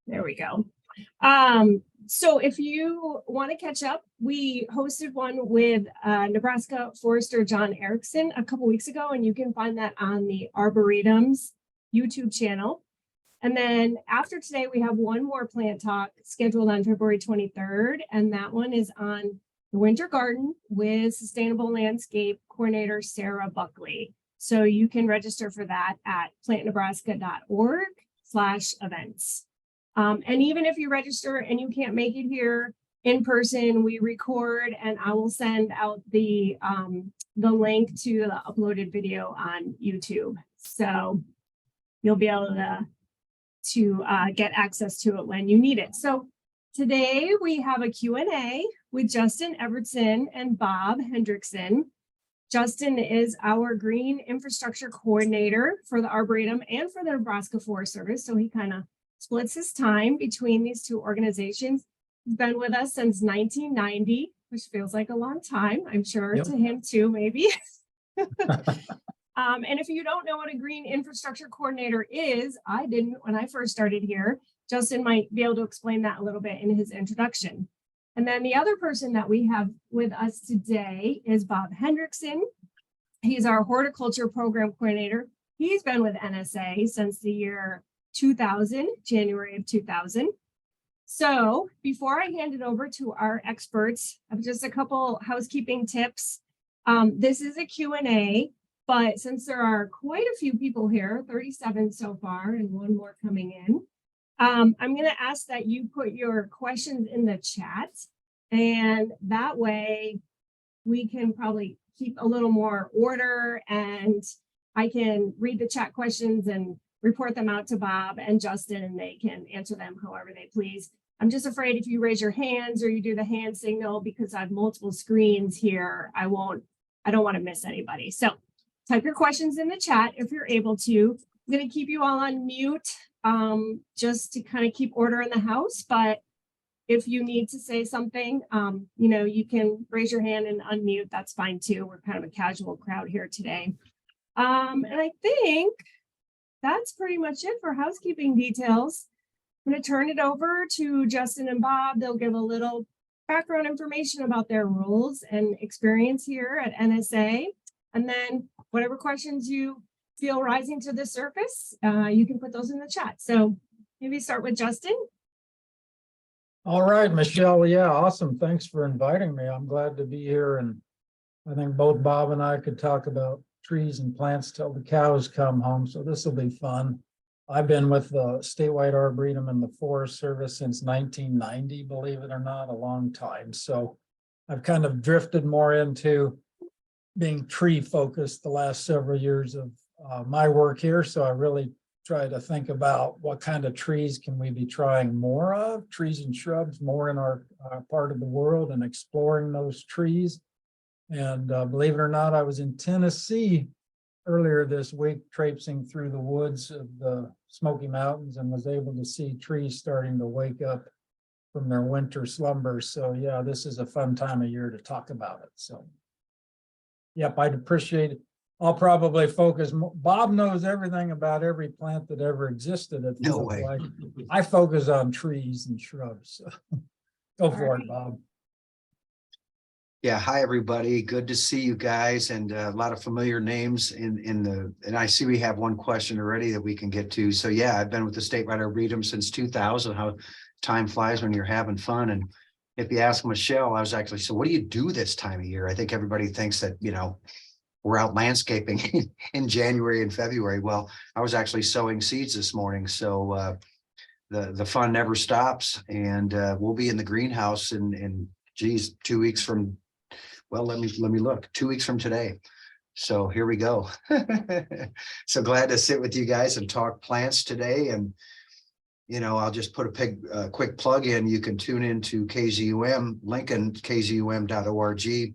There we go. So if you want to catch up, we hosted one with Nebraska forester John Erickson a couple weeks ago, and you can find that on the Arboretum's YouTube channel. And then after today, we have one more plant talk scheduled on February 23rd, and that one is on the winter garden with Sustainable Landscape Coordinator Sarah Buckley. So you can register for that at plantnebraska.org/events. And even if you register and you can't make it here in person, we record, and I will send out the link to the uploaded video on YouTube. So you'll be able to get access to it when you need it. So today we have a Q&A with Justin Evertson and Bob Henrickson. Justin is our green infrastructure coordinator for the Arboretum and for the Nebraska Forest Service. So he kind of splits his time between these two organizations. He's been with us since 1990, which feels like a long time, I'm sure. Yep. To him too, maybe. And if you don't know what a green infrastructure coordinator is, I didn't when I first started here. Justin might be able to explain that a little bit in his introduction. And then the other person that we have with us today is Bob Henrickson. He's our horticulture program coordinator. He's been with NSA since the year 2000, January of 2000. So before I hand it over to our experts, I have just a couple housekeeping tips. This is a Q&A, but since there are quite a few people here, 37 so far, and one more coming in, I'm going to ask that you put your questions in the chat, and that way we can probably keep a little more order, and I can read the chat questions and report them out to Bob and Justin, and they can answer them however they please. I'm just afraid if you raise your hands or you do the hand signal, because I have multiple screens here, I don't want to miss anybody. So type your questions in the chat if you're able to. I'm going to keep you all on mute just to kind of keep order in the house. But if you need to say something, you can raise your hand and unmute. That's fine too. We're kind of a casual crowd here today. And I think that's pretty much it for housekeeping details. I'm going to turn it over to Justin and Bob. They'll give a little background information about their roles and experience here at NSA. And then whatever questions you feel rising to the surface, you can put those in the chat. So maybe start with Justin. All right, Michelle. Yeah, awesome. Thanks for inviting me. I'm glad to be here. And I think both Bob and I could talk about trees and plants till the cows come home. So this will be fun. I've been with the Statewide Arboretum and the Forest Service since 1990, believe it or not, a long time. So I've kind of drifted more into being tree focused the last several years of my work here. So I really try to think about what kind of trees can we be trying more of, trees and shrubs more in our part of the world, and exploring those trees. And believe it or not, I was in Tennessee earlier this week, traipsing through the woods of the Smoky Mountains, and was able to see trees starting to wake up from their winter slumbers. So yeah, this is a fun time of year to talk about it. So yep, I'd appreciate it. I'll probably focus. Bob knows everything about every plant that ever existed. If no way. Like. I focus on trees and shrubs. So go for it, Bob. Yeah, hi everybody. Good to see you guys, and a lot of familiar names and I see we have one question already that we can get to. So yeah, I've been with the Statewide Arboretum since 2000. How time flies when you're having fun. And if you ask Michelle, I was actually, so what do you do this time of year? I think everybody thinks that, we're out landscaping in January and February. Well, I was actually sowing seeds this morning. So the fun never stops, and we'll be in the greenhouse in 2 weeks from, well, let me look, 2 weeks from today. So here we go. So glad to sit with you guys and talk plants today. And, I'll just put a quick plug in. You can tune into KZUM, Lincoln, kzum.org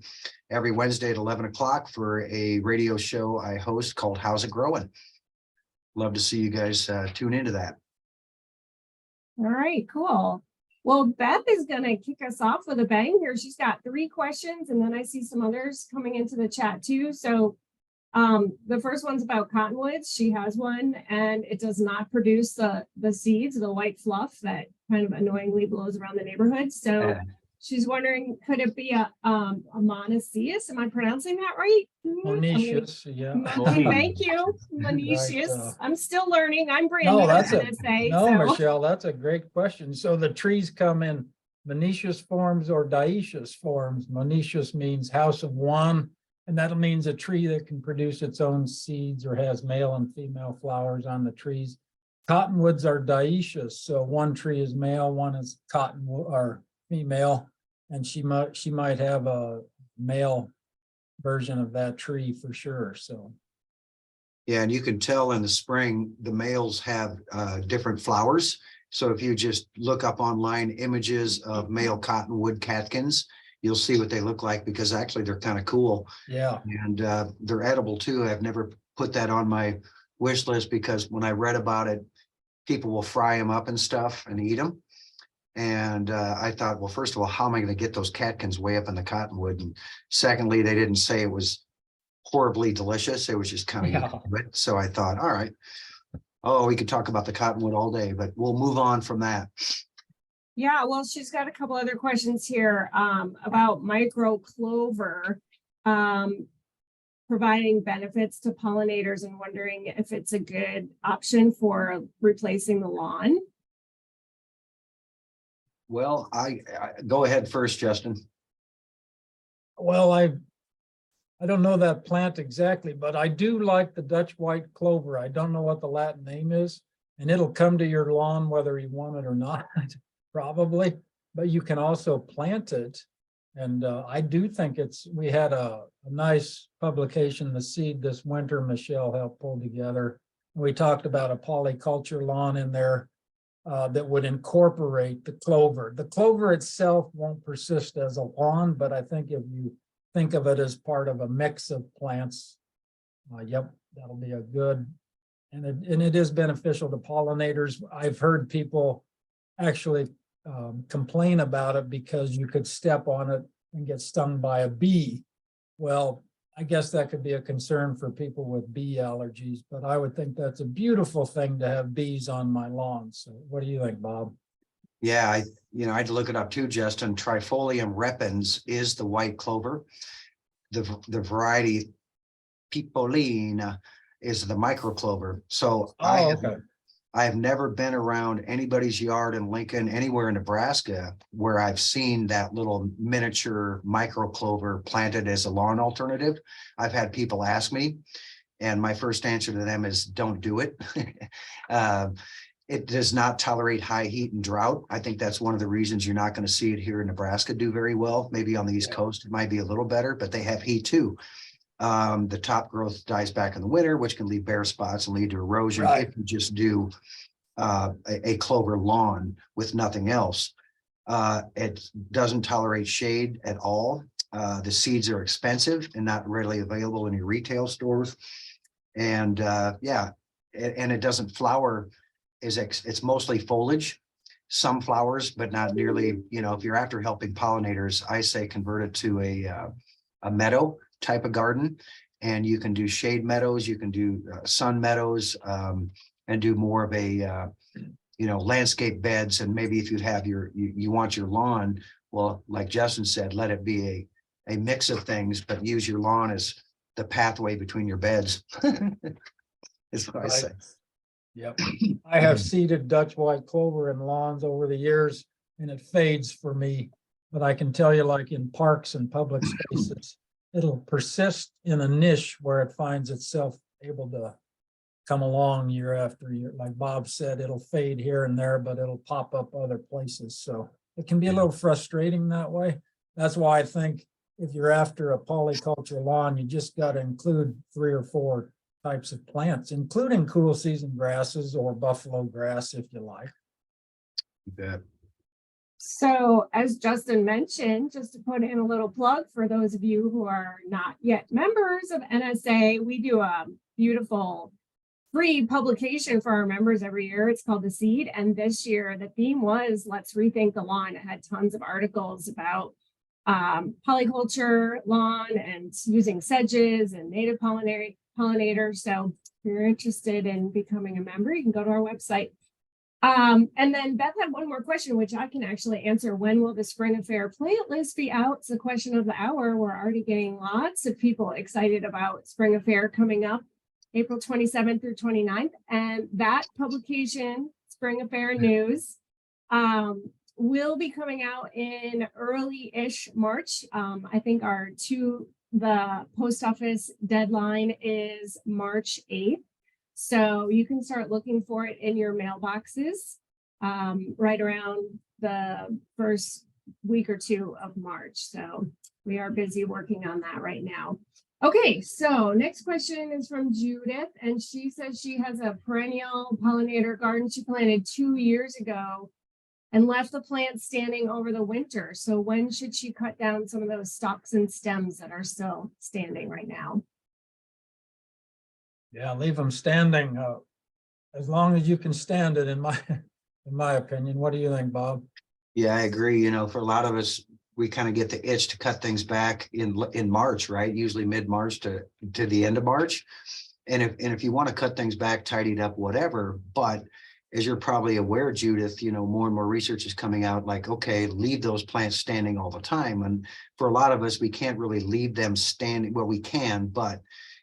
every Wednesday at 11 o'clock for a radio show I host called How's It Growing? Love to see you guys tune into that. All right, cool. Well, Beth is going to kick us off with a bang here. She's got 3 questions, and then I see some others coming into the chat too. So The first one's about cottonwoods. She has one and it does not produce the seeds, the white fluff that kind of annoyingly blows around the neighborhood. So she's wondering, could it be a monoecious? Am I pronouncing that right? Monoecious, yeah. Okay, thank you. Monoecious. Right, I'm still learning. I'm brand new No, to that's NSA, no, so. Michelle, that's a great question. So the trees come in monoecious forms or dioecious forms. Monoecious means house of one, and that means a tree that can produce its own seeds or has male and female flowers on the trees. Cottonwoods are dioecious, so one tree is male, one is cottonwood or female, and she might have a male version of that tree for sure. So Yeah, and you can tell in the spring, the males have different flowers. So if you just look up online images of male cottonwood catkins, you'll see what they look like, because actually they're kind of cool. yeah, And they're edible too. I've never put that on my wish list, because when I read about it, people will fry them up and stuff and eat them. And I thought, well, first of all, how am I going to get those catkins way up in the cottonwood? And secondly, they didn't say it was horribly delicious. It was just kind of Yeah. So I thought, all right, oh, we could talk about the cottonwood all day, but we'll move on from that. Yeah, well, she's got a couple other questions here about micro clover providing benefits to pollinators, and wondering if it's a good option for replacing the lawn. Well, I go ahead first, Justin. well, I don't know that plant exactly, but I do like the Dutch white clover. I don't know what the Latin name is, and it'll come to your lawn whether you want it or not, probably, but you can also plant it. And I do think we had a nice publication, The Seed, this winter, Michelle helped pull together. We talked about a polyculture lawn in there that would incorporate the clover. The clover itself won't persist as a lawn, but I think if you think of it as part of a mix of plants, yep, that'll be a good, and it is beneficial to pollinators. I've heard people actually complain about it because you could step on it and get stung by a bee. Well, I guess that could be a concern for people with bee allergies, but I would think that's a beautiful thing to have bees on my lawn. So what do you think, Bob? Yeah, I had to look it up too, Justin. Trifolium repens is the white clover. The variety Pipolina is the microclover. So I have never been around anybody's yard in Lincoln, anywhere in Nebraska, where I've seen that little miniature microclover planted as a lawn alternative. I've had people ask me, and my first answer to them is don't do it. It does not tolerate high heat and drought. I think that's one of the reasons you're not going to see it here in Nebraska do very well. Maybe on the East Coast, it might be a little better, but they have heat too. The top growth dies back in the winter, which can leave bare spots and lead to erosion if you just do a clover lawn with nothing else. It doesn't tolerate shade at all. The seeds are expensive and not readily available in your retail stores. And and it doesn't flower. It's mostly foliage, some flowers, but not nearly, if you're after helping pollinators, I say convert it to a meadow type of garden, and you can do shade meadows, you can do sun meadows, and do more of a landscape beds. And maybe if you have you want your lawn, well, like Justin said, let it be a mix of things, but use your lawn as the pathway between your beds. Is what I say. Yep. I have seeded Dutch white clover in lawns over the years, and it fades for me. But I can tell you, like in parks and public spaces, it'll persist in a niche where it finds itself able to come along year after year. Like Bob said, it'll fade here and there, but it'll pop up other places. So it can be a little frustrating that way. That's why I think if you're after a polyculture lawn, you just got to include 3 or 4 types of plants, including cool season grasses or buffalo grass, if you like. You bet. So as Justin mentioned, just to put in a little plug for those of you who are not yet members of NSA, we do a beautiful free publication for our members every year. It's called The Seed. And this year, the theme was Let's Rethink the Lawn. It had tons of articles about polyculture lawn and using sedges and native pollinator. So if you're interested in becoming a member, you can go to our website. And then Beth had one more question, which I can actually answer. When will the Spring Affair plant list be out? It's the question of the hour. We're already getting lots of people excited about Spring Affair coming up April 27th through 29th. And that publication, Spring Affair News, will be coming out in early-ish March. I think the post office deadline is March 8th. So you can start looking for it in your mailboxes right around the first week or two of March. So we are busy working on that right now. Okay, so next question is from Judith, and she says she has a perennial pollinator garden she planted 2 years ago and left the plants standing over the winter. So when should she cut down some of those stalks and stems that are still standing right now? Yeah, leave them standing as long as you can stand it, in my opinion. What do you think, Bob? Yeah, I agree. You know, for a lot of us, we kind of get the itch to cut things back in March, right? Usually mid-March to the end of March. And if you want to cut things back, tidy it up, whatever. But as you're probably aware, Judith, you know, more and more research is coming out like, okay, leave those plants standing all the time. And for a lot of us, we can't really leave them standing. Well, we can, but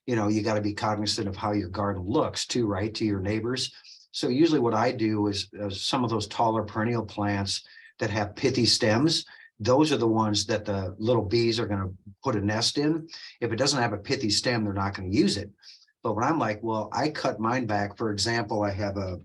you know, you got to be cognizant of how your garden looks too, right? To your neighbors. So usually what I do is some of those taller perennial plants that have pithy stems, those are the ones that the little bees are going to put a nest in. If it doesn't have a pithy stem, they're not going to use it. But when I'm like, well, I cut mine back. For example, I have a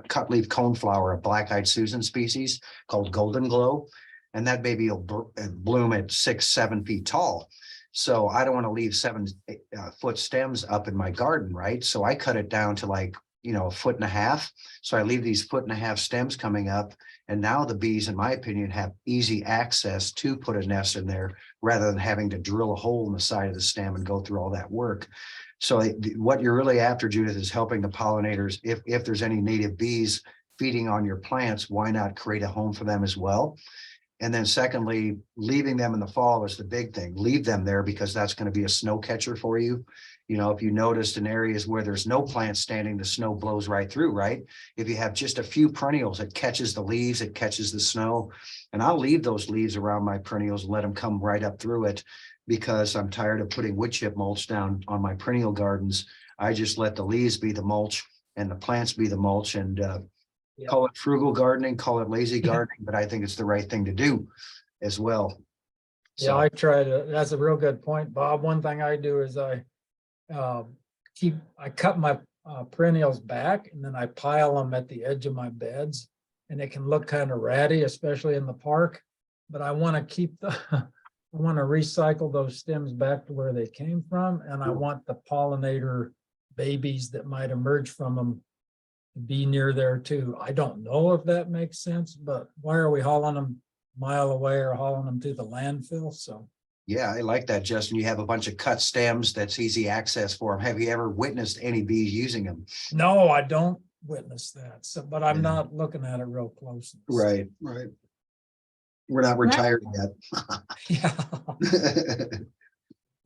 cut leaf coneflower, a black-eyed Susan species called Golden Glow. And that baby will bloom at 6-7 feet tall. So I don't want to leave 7-foot stems up in my garden, right? So I cut it down to like, you know, 1.5 feet. So I leave these 1.5 foot stems coming up. And now the bees, in my opinion, have easy access to put a nest in there rather than having to drill a hole in the side of the stem and go through all that work. So what you're really after, Judith, is helping the pollinators. If there's any native bees feeding on your plants, why not create a home for them as well? And then secondly, leaving them in the fall is the big thing. Leave them there because that's going to be a snow catcher for you. You know, if you noticed in areas where there's no plants standing, the snow blows right through, right? If you have just a few perennials, it catches the leaves, it catches the snow. And I'll leave those leaves around my perennials and let them come right up through it because I'm tired of putting wood chip mulch down on my perennial gardens. I just let the leaves be the mulch and the plants be the mulch, and call it frugal gardening, call it lazy gardening, but I think it's the right thing to do as well. Yeah, I try to, that's a real good point, Bob. One thing I do is I cut my perennials back and then I pile them at the edge of my beds, and it can look kind of ratty, especially in the park. But I want to keep I want to recycle those stems back to where they came from. And I want the pollinator babies that might emerge from them be near there too. I don't know if that makes sense, but why are we hauling them a mile away or hauling them to the landfill? So yeah, I like that, Justin. You have a bunch of cut stems that's easy access for them. Have you ever witnessed any bees using them? no, I don't witness that. So, but I'm not looking at it real close. Right. We're not retired Yeah. yet.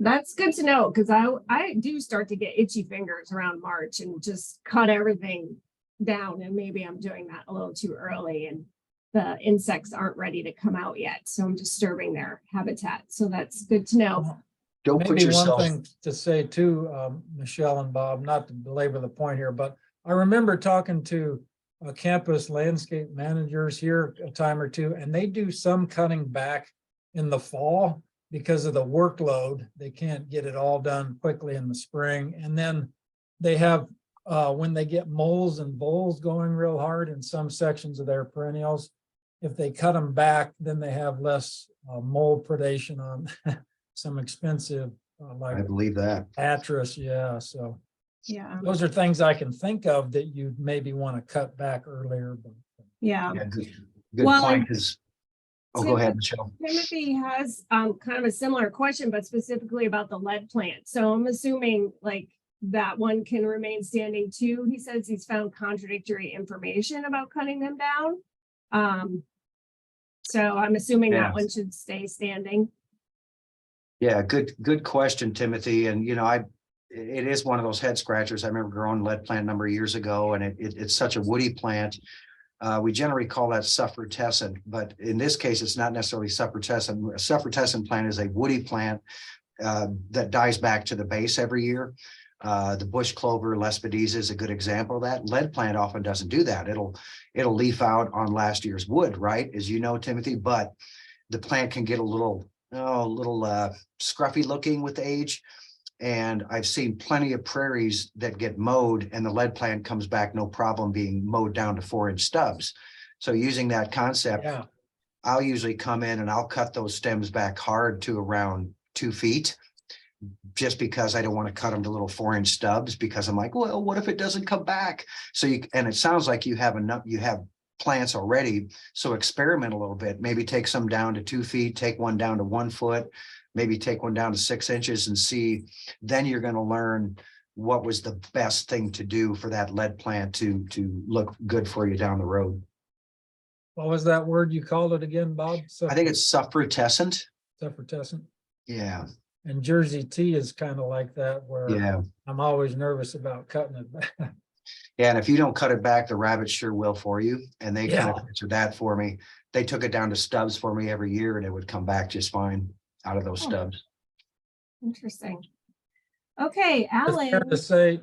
That's good to know, because I do start to get itchy fingers around March and just cut everything down, and maybe I'm doing that a little too early and the insects aren't ready to come out yet, so I'm disturbing their habitat. So that's good to know. Don't put Maybe yourself. one thing to say too, Michelle and Bob, not to belabor the point here, but I remember talking to campus landscape managers here a time or two, and they do some cutting back in the fall because of the workload. They can't get it all done quickly in the spring. And then they have, when they get moles and voles going real hard in some sections of their perennials, if they cut them back, then they have less mole predation on some expensive like I believe that. Atris. Yeah. So Yeah. those are things I can think of that you maybe want to cut back earlier. But Yeah. Yeah, good Well, point. Is go ahead, Michelle. Timothy has kind of a similar question, but specifically about the lead plant. So I'm assuming like that one can remain standing too. He says he's found contradictory information about cutting them down. So I'm assuming that one should stay standing. Yeah, good question, Timothy. And you know, it is one of those head scratchers. I remember growing lead plant a number of years ago, and it's such a woody plant. We generally call that suffrutescent, but in this case, it's not necessarily suffrutescent. A suffrutescent plant is a woody plant that dies back to the base every year. The bush clover, Lespedeza, is a good example of that. Lead plant often doesn't do that. It'll leaf out on last year's wood, right? As you know, Timothy, but the plant can get a little scruffy looking with age. And I've seen plenty of prairies that get mowed and the lead plant comes back no problem being mowed down to 4-inch stubs. So using that concept, Yeah. I'll usually come in and I'll cut those stems back hard to around 2 feet, just because I don't want to cut them to little 4-inch stubs, because I'm like, well, what if it doesn't come back? So and it sounds like you have enough, you have plants already. So experiment a little bit, maybe take some down to 2 feet, take one down to 1 foot, maybe take one down to 6 inches and see. Then you're going to learn what was the best thing to do for that lead plant to look good for you down the road. What was that word you called it again, Bob? I think it's suffrutescent. Suffrutescent. Yeah. And Jersey tea is kind of like that, where Yeah. I'm always nervous about cutting it back. Yeah. And if you don't cut it back, the rabbits sure will for you. And they kind of Yeah. answered that for me. They took it down to stubs for me every year and it would come back just fine out of those stubs. Interesting. Okay, It's fair Alan. to say,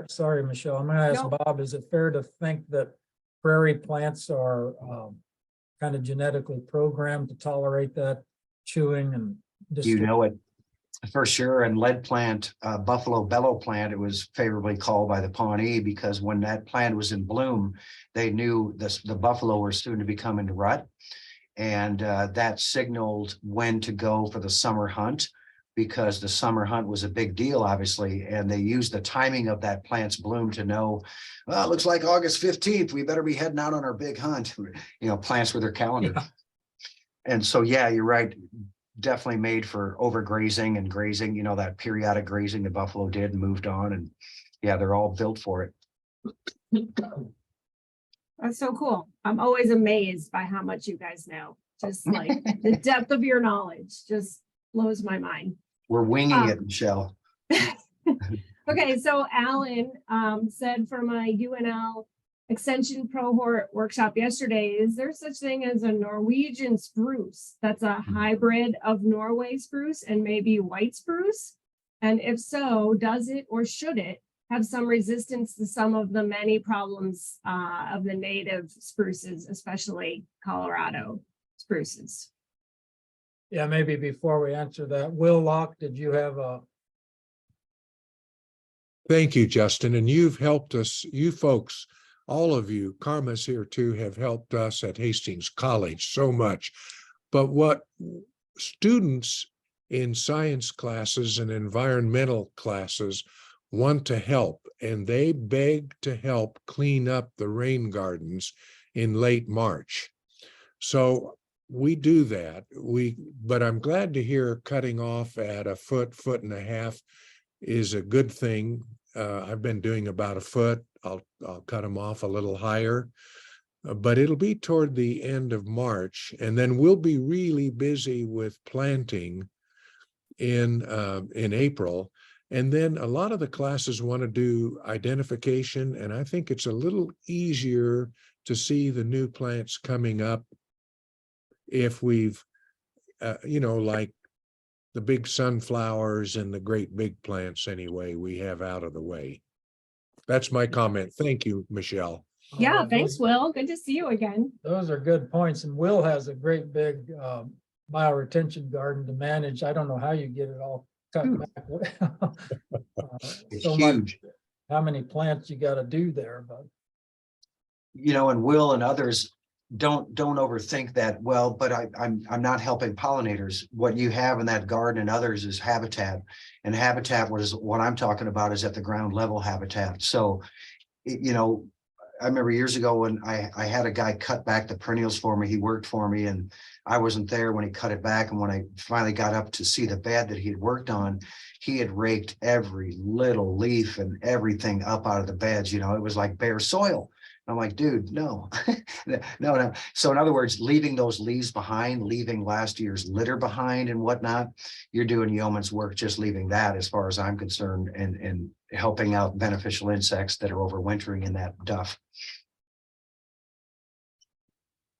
sorry, Michelle, I'm gonna ask No. Bob, is it fair to think that prairie plants are kind of genetically programmed to tolerate that chewing and You know it for sure. And lead plant, buffalo bellow plant, it was favorably called by the Pawnee because when that plant was in bloom, they knew the buffalo were soon to be coming to rut. And that signaled when to go for the summer hunt, because the summer hunt was a big deal, obviously. And they used the timing of that plant's bloom to know, well, it looks like August 15th, we better be heading out on our big hunt, plants with their calendar. Yeah. And so, yeah, you're right. Definitely made for overgrazing and grazing, that periodic grazing the buffalo did and moved on. And yeah, they're all built for it. That's so cool. I'm always amazed by how much you guys know. Just like the depth of your knowledge just blows my mind. We're winging it, Michelle. Okay, so Alan said for my UNL Extension Cohort workshop yesterday, is there such thing as a Norwegian spruce that's a hybrid of Norway spruce and maybe white spruce? And if so, does it or should it have some resistance to some of the many problems of the native spruces, especially Colorado spruces? Yeah, maybe before we answer that, Will Locke, did you have a? Thank you, Justin. And you've helped us, you folks, all of you, Karma's here too, have helped us at Hastings College so much. But what students in science classes and environmental classes want to help, and they beg to help clean up the rain gardens in late March. So we do that. But I'm glad to hear cutting off at a foot, 1.5 feet is a good thing. I've been doing about a foot. I'll cut them off a little higher, but it'll be toward the end of March, and then we'll be really busy with planting in April. And then a lot of the classes want to do identification, and I think it's a little easier to see the new plants coming up if we've, like the big sunflowers and the great big plants anyway, we have out of the way. That's my comment. Thank you, Michelle. Yeah, thanks, Will. Good to see you again. Those are good points. And Will has a great big bioretention garden to manage. I don't know how you get it all cut back. It's So huge. much, how many plants you got to do there, but. And Will and others don't overthink that. Well, but I'm not helping pollinators. What you have in that garden and others is habitat, and habitat what I'm talking about is at the ground level habitat. So, I remember years ago when I had a guy cut back the perennials for me. He worked for me and I wasn't there when he cut it back. And when I finally got up to see the bed that he had worked on, he had raked every little leaf and everything up out of the beds. It was like bare soil. I'm like, dude, no, no. So in other words, leaving those leaves behind, leaving last year's litter behind and whatnot, you're doing yeoman's work just leaving that, as far as I'm concerned, and helping out beneficial insects that are overwintering in that duff.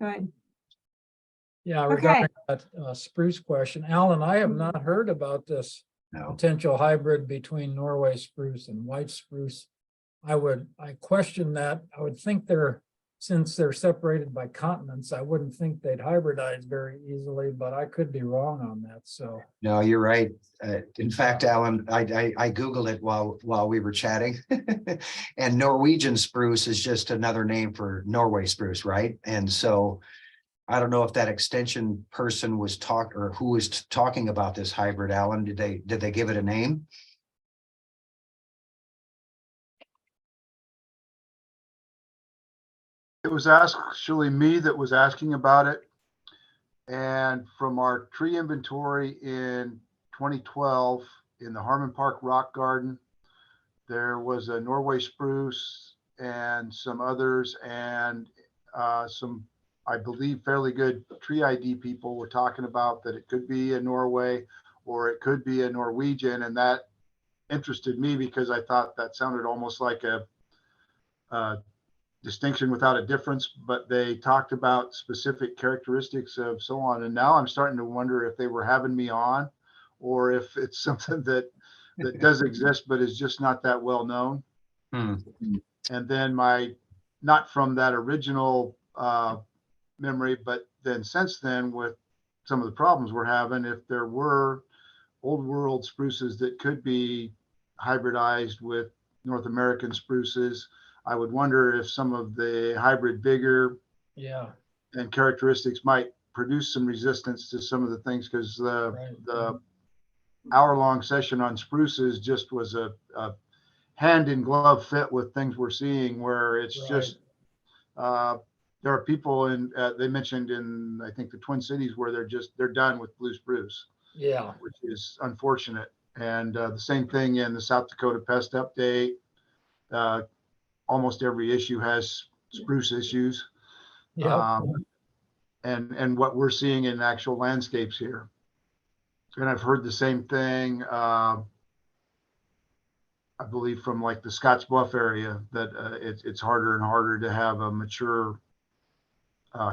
Good. Yeah, Okay. regarding that spruce question, Alan, I have not heard about this No, potential hybrid between Norway spruce and white spruce. I question that. I would think since they're separated by continents, I wouldn't think they'd hybridize very easily, but I could be wrong on that, so. no, you're right. In fact, Alan, I Googled it while we were chatting. And Norwegian spruce is just another name for Norway spruce, right? And so I don't know if that extension person was who was talking about this hybrid, Alan. Did they give it a name? It was actually me that was asking about it. And from our tree inventory in 2012 in the Harmon Park Rock Garden, there was a Norway spruce and some others, and some, I believe, fairly good tree ID people were talking about that it could be a Norway or it could be a Norwegian. And that interested me because I thought that sounded almost like a distinction without a difference, but they talked about specific characteristics of so on. And now I'm starting to wonder if they were having me on, or if it's something that does exist, but is just not that well known. And then not from that original memory, but then since then, with some of the problems we're having, if there were old world spruces that could be hybridized with North American spruces, I would wonder if some of the hybrid vigor and characteristics might produce some resistance to some of the things, because the hour-long session on spruces just was a hand in glove fit with things we're seeing, where it's just there are people they mentioned in, I think, the Twin Cities, where they're done with blue spruce, which is unfortunate. And the same thing in the South Dakota Pest Update. Almost every issue has spruce issues. And what we're seeing in actual landscapes here. And I've heard the same thing, I believe, from like the Scotts Bluff area, that it's harder and harder to have a mature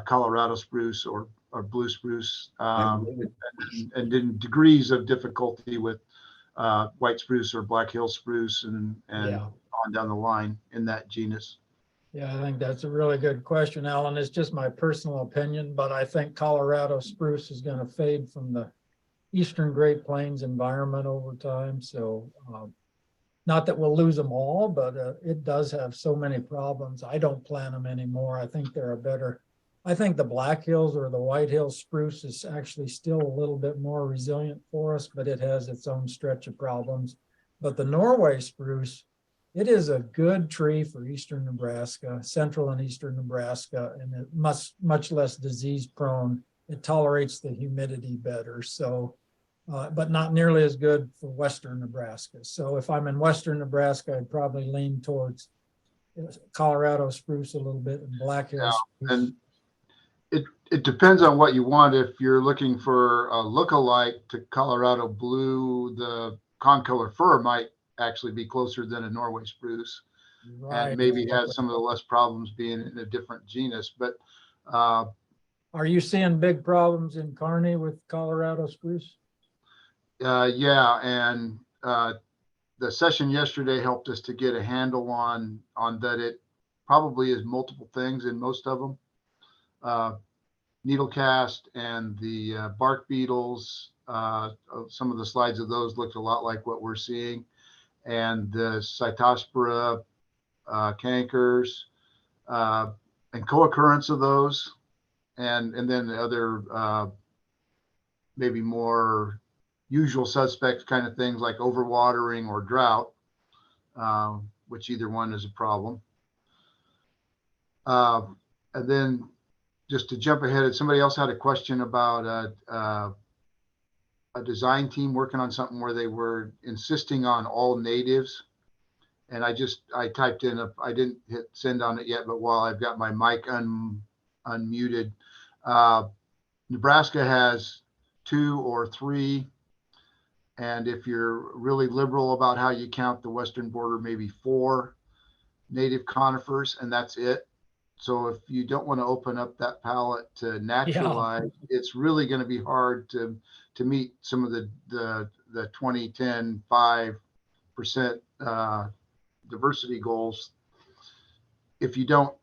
Colorado spruce or blue spruce, and in degrees of difficulty with white spruce or Black Hill spruce and on down the line in that genus. Yeah, I think that's a really good question, Alan. It's just my personal opinion, but I think Colorado spruce is going to fade from the Eastern Great Plains environment over time. So not that we'll lose them all, but it does have so many problems. I don't plant them anymore. I think I think the Black Hills or the White Hills spruce is actually still a little bit more resilient for us, but it has its own stretch of problems. But the Norway spruce, it is a good tree for eastern Nebraska, central and eastern Nebraska, and it much less disease prone. It tolerates the humidity better. So, but not nearly as good for western Nebraska. So if I'm in western Nebraska, I'd probably lean towards Colorado spruce a little bit and Black Hills spruce. And it depends on what you want. If you're looking for a look-alike to Colorado blue, the concolor fir might actually be closer than a Norway spruce, and maybe has some of the less problems being in a different genus. But are you seeing big problems in Kearney with Colorado spruce? Yeah, and the session yesterday helped us to get a handle on that. It probably is multiple things in most of them. Needle cast and the bark beetles, some of the slides of those looked a lot like what we're seeing, and the Cytospora cankers, and co-occurrence of those, and then the other maybe more usual suspects kind of things like overwatering or drought, which either one is a problem. And then just to jump ahead, somebody else had a question about a design team working on something where they were insisting on all natives. And I typed in, I didn't hit send on it yet, but while I've got my mic unmuted, Nebraska has 2 or 3. And if you're really liberal about how you count the western border, maybe 4 native conifers, and that's it. So if you don't want to open up that palette to naturalize, it's really going to be hard to meet some of the 2010 5% diversity goals if you don't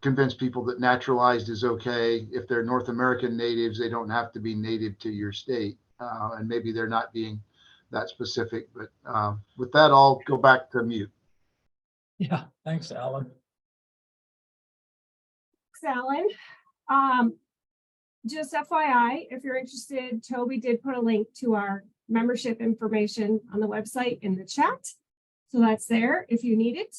convince people that naturalized is okay. If they're North American natives, they don't have to be native to your state, and maybe they're not being that specific. But with that, I'll go back to mute. Yeah, thanks, Alan. Thanks, Alan. Just FYI, if you're interested, Toby did put a link to our membership information on the website in the chat. So that's there if you need it.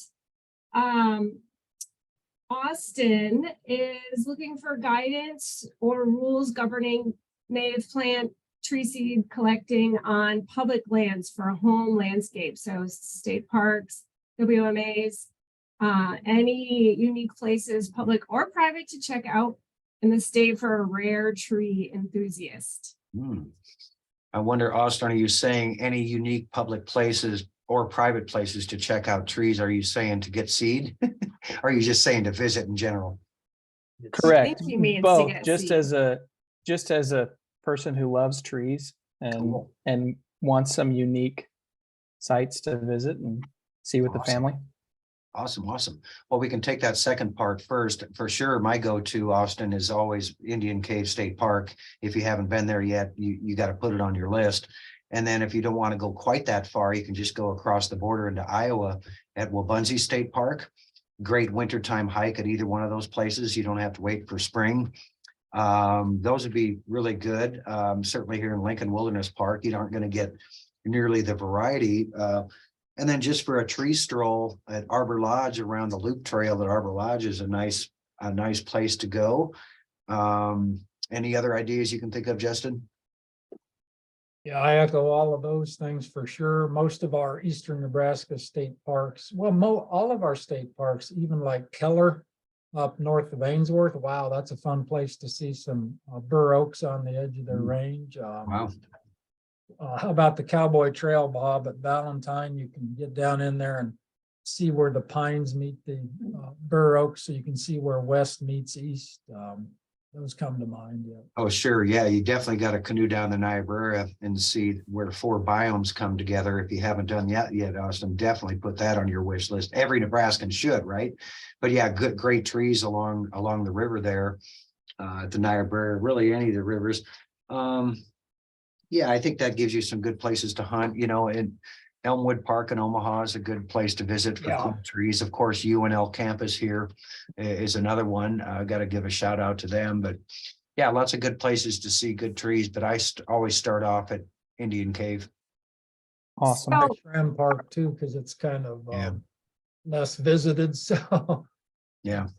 Austin is looking for guidance or rules governing native plant tree seed collecting on public lands for a home landscape. So state parks, WMAs, any unique places, public or private, to check out in the state for a rare tree enthusiast. I wonder, Austin, are you saying any unique public places or private places to check out trees? Are you saying to get seed? Or are you just saying to visit in general? Correct. think he means to Both, get just seed. as a person who loves trees and Cool. and wants some unique sites to visit and see with the Awesome. family. Awesome. Well, we can take that second part first. For sure, my go-to, Austin, is always Indian Cave State Park. If you haven't been there yet, you got to put it on your list. And then if you don't want to go quite that far, you can just go across the border into Iowa at Wabaunsee State Park. Great wintertime hike at either one of those places. You don't have to wait for spring. Those would be really good. Certainly here in Lincoln Wilderness Park, you aren't going to get nearly the variety. And then just for a tree stroll at Arbor Lodge around the loop trail at Arbor Lodge is a nice place to go. Any other ideas you can think of, Justin? Yeah, I echo all of those things for sure. Most of our eastern Nebraska state parks, well, all of our state parks, even like Keller up north of Ainsworth. Wow, that's a fun place to see some bur oaks on the edge of their range. Wow. How about the Cowboy Trail, Bob, at Valentine? You can get down in there and see where the pines meet the bur oaks, so you can see where west meets east. Those come to mind. Yeah. Oh, sure. Yeah, you definitely got to canoe down the Niobrara and see where the 4 biomes come together. If you haven't done that yet, Austin, definitely put that on your wish list. Every Nebraskan should, right? But yeah, great trees along the river there at the Niobrara, really any of the rivers. Yeah, I think that gives you some good places to hunt, and Elmwood Park in Omaha is a good place to visit for cool trees. Of course, UNL campus here is another one. I got to give a shout out to them, but yeah, lots of good places to see good trees, but I always start off at Indian Cave. Awesome. So- Ram Park too, because it's kind of Yeah. less visited. So Yeah.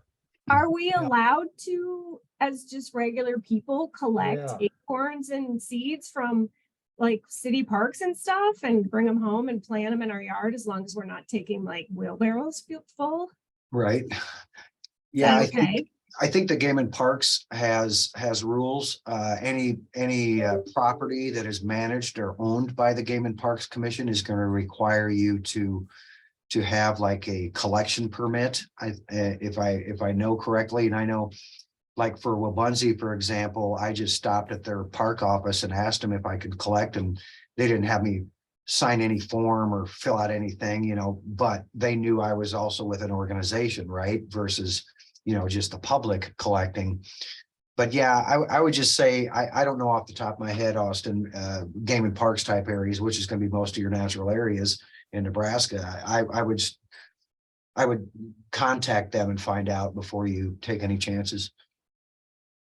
Are we Yeah. allowed to, as just regular people, collect Yeah. acorns and seeds from like city parks and stuff and bring them home and plant them in our yard, as long as we're not taking like wheelbarrows full? Right. Yeah, Okay. I think the Game and Parks has rules. Any property that is managed or owned by the Game and Parks Commission is going to require you to have like a collection permit. If I know correctly, and I know, like for Wabaunsee, for example, I just stopped at their park office and asked them if I could collect, and they didn't have me sign any form or fill out anything, but they knew I was also with an organization, right? Versus, just the public collecting. But yeah, I would just say, I don't know off the top of my head, Austin, Game and Parks type areas, which is going to be most of your natural areas in Nebraska. I would contact them and find out before you take any chances.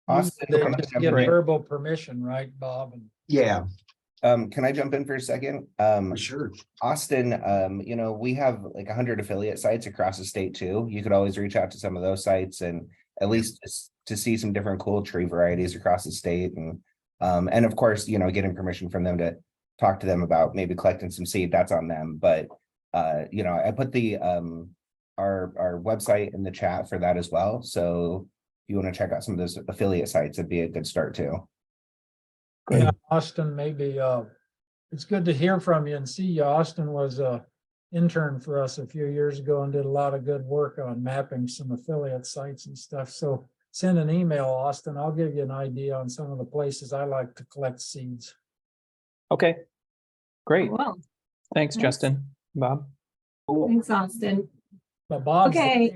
Austin, they can I just jump give in? verbal permission, right, Bob? And Yeah, Can I jump in for a second? for sure. Austin, we have like 100 affiliate sites across the state too. You could always reach out to some of those sites and at least just to see some different cool tree varieties across the state. And of course, getting permission from them to talk to them about maybe collecting some seed, that's on them. But you know, I put the our website in the chat for that as well. So if you want to check out some of those affiliate sites, it'd be a good start too. Yeah, Austin, maybe, it's good to hear from you and see you. Austin was a intern for us a few years ago and did a lot of good work on mapping some affiliate sites and stuff. So send an email, Austin. I'll give you an idea on some of the places I like to collect seeds. Okay, great. Well, Thanks, Thanks. Justin, Bob. thanks, Austin. But Bob's the Okay.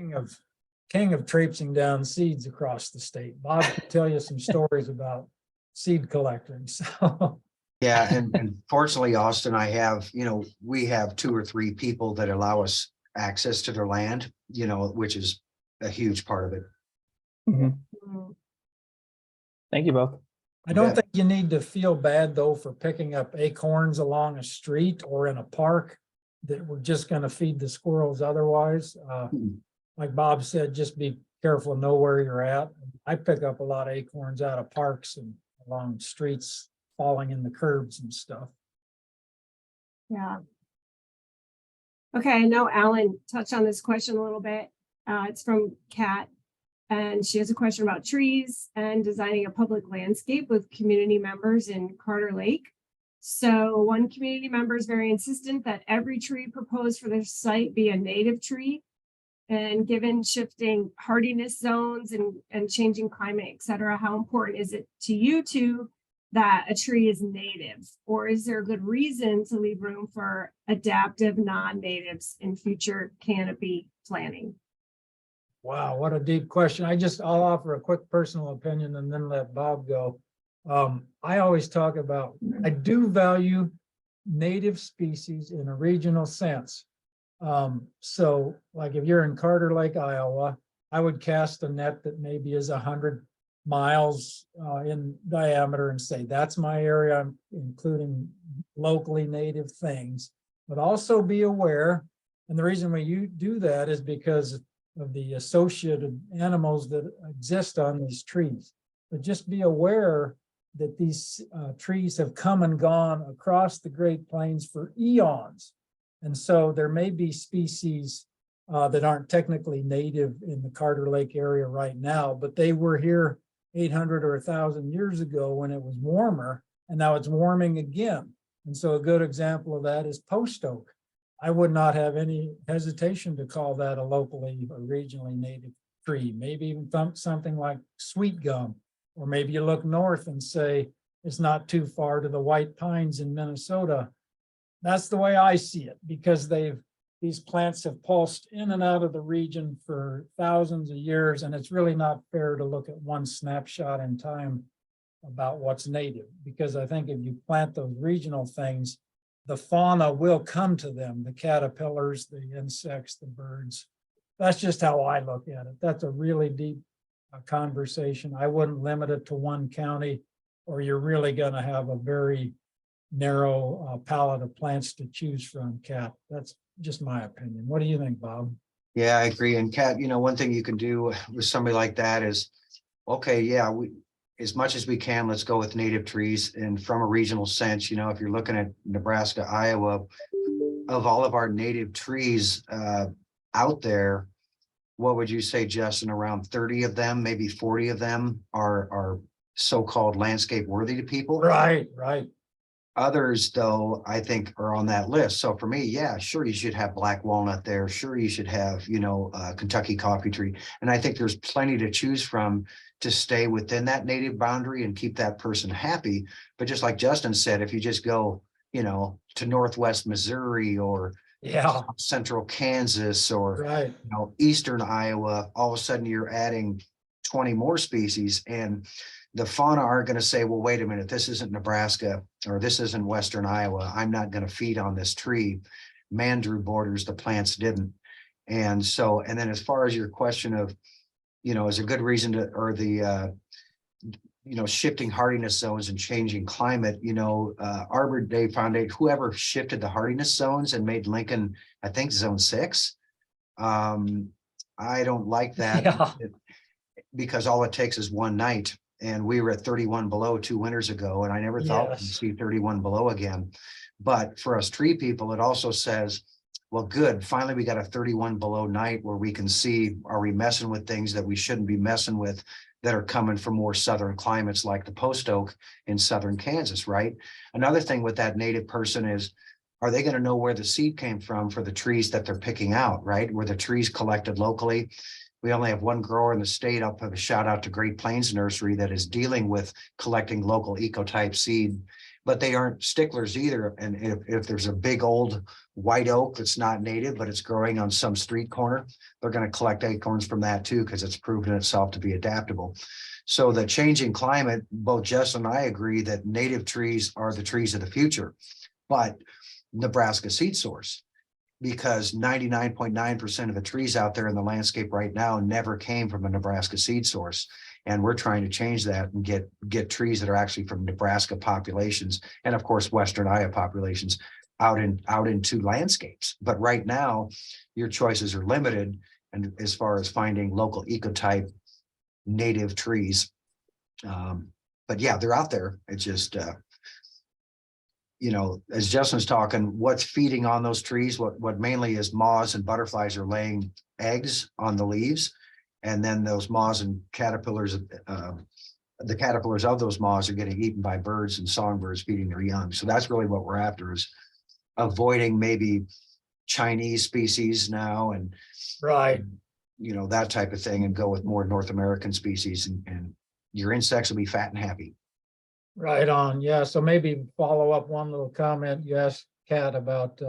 king of traipsing down seeds across the state. Bob can tell you some stories about seed collecting. So Yeah, and fortunately, Austin, I have, we have 2 or 3 people that allow us access to their land, which is a huge part of it. Mhm. Thank you both. I don't bet. think you need to feel bad though for picking up acorns along a street or in a park that we're just going to feed the squirrels otherwise. Like Bob said, just be careful, know where you're at. I pick up a lot of acorns out of parks and along streets, falling in the curbs and stuff. Yeah. Okay, I know Alan touched on this question a little bit. It's from Kat, and she has a question about trees and designing a public landscape with community members in Carter Lake. So one community member is very insistent that every tree proposed for their site be a native tree. And given shifting hardiness zones and changing climate, et cetera, how important is it to you two that a tree is native? Or is there a good reason to leave room for adaptive non-natives in future canopy planning? Wow, what a deep question. I'll offer a quick personal opinion and then let Bob go. I always talk about, I do value native species in a regional sense. So like if you're in Carter Lake, Iowa, I would cast a net that maybe is 100 miles in diameter and say, that's my area, I'm including locally native things, but also be aware. And the reason why you do that is because of the associated animals that exist on these trees. But just be aware that these trees have come and gone across the Great Plains for eons. And so there may be species that aren't technically native in the Carter Lake area right now, but they were here 800 or 1,000 years ago when it was warmer, and now it's warming again. And so a good example of that is post oak. I would not have any hesitation to call that a locally or regionally native tree, maybe even something like sweet gum. Or maybe you look north and say, it's not too far to the white pines in Minnesota. That's the way I see it, because these plants have pulsed in and out of the region for thousands of years, and it's really not fair to look at one snapshot in time about what's native, because I think if you plant those regional things, the fauna will come to them, the caterpillars, the insects, the birds. That's just how I look at it. That's a really deep conversation. I wouldn't limit it to one county, or you're really going to have a very narrow palette of plants to choose from, Kat. That's just my opinion. What do you think, Bob? Yeah, I agree. And Kat, one thing you can do with somebody like that is, okay, yeah, as much as we can, let's go with native trees. And from a regional sense, if you're looking at Nebraska, Iowa, of all of our native trees out there, what would you say, Justin? Around 30 of them, maybe 40 of them are so-called landscape worthy to people. Right. Others, though, I think are on that list. So for me, yeah, sure, you should have black walnut there. Sure, you should have, Kentucky coffee tree. And I think there's plenty to choose from to stay within that native boundary and keep that person happy. But just like Justin said, if you just go, to Northwest Missouri or central Kansas or, Eastern Iowa, all of a sudden you're adding 20 more species, and the fauna aren't going to say, well, wait a minute, this isn't Nebraska or this isn't Western Iowa. I'm not going to feed on this tree. Man drew borders, the plants didn't. And so, and then as far as your question of, is a good reason to, or the, shifting hardiness zones and changing climate, Arbor Day Foundation, whoever shifted the hardiness zones and made Lincoln, I think, zone 6. I don't like that because all it takes is one night. And we were at 31 below 2 winters ago, and I never thought we'd see 31 below again. But for us tree people, it also says, Well, good. Finally, we got a 31 below night where we can see, are we messing with things that we shouldn't be messing with that are coming from more southern climates like the post oak in southern Kansas, right? Another thing with that native person is, are they going to know where the seed came from for the trees that they're picking out, right? Were the trees collected locally? We only have one grower in the state. I'll put a shout out to Great Plains Nursery that is dealing with collecting local ecotype seed, but they aren't sticklers either. And if there's a big old white oak that's not native, but it's growing on some street corner, they're going to collect acorns from that too, because it's proven itself to be adaptable. So the changing climate, both Jess and I agree that native trees are the trees of the future, but Nebraska seed source, because 99.9% of the trees out there in the landscape right now never came from a Nebraska seed source. And we're trying to change that and get trees that are actually from Nebraska populations, and of course, Western Iowa populations out into landscapes. But right now, your choices are limited, and as far as finding local ecotype native trees. But yeah, they're out there. It's just, as Justin's talking, what's feeding on those trees, what mainly is moths and butterflies are laying eggs on the leaves. And then those moths and caterpillars, the caterpillars of those moths are getting eaten by birds and songbirds feeding their young. So that's really what we're after, is avoiding maybe Chinese species now and Right. That type of thing, and go with more North American species, and your insects will be fat and happy. Right on. Yeah. So maybe follow up one little comment you asked Kat about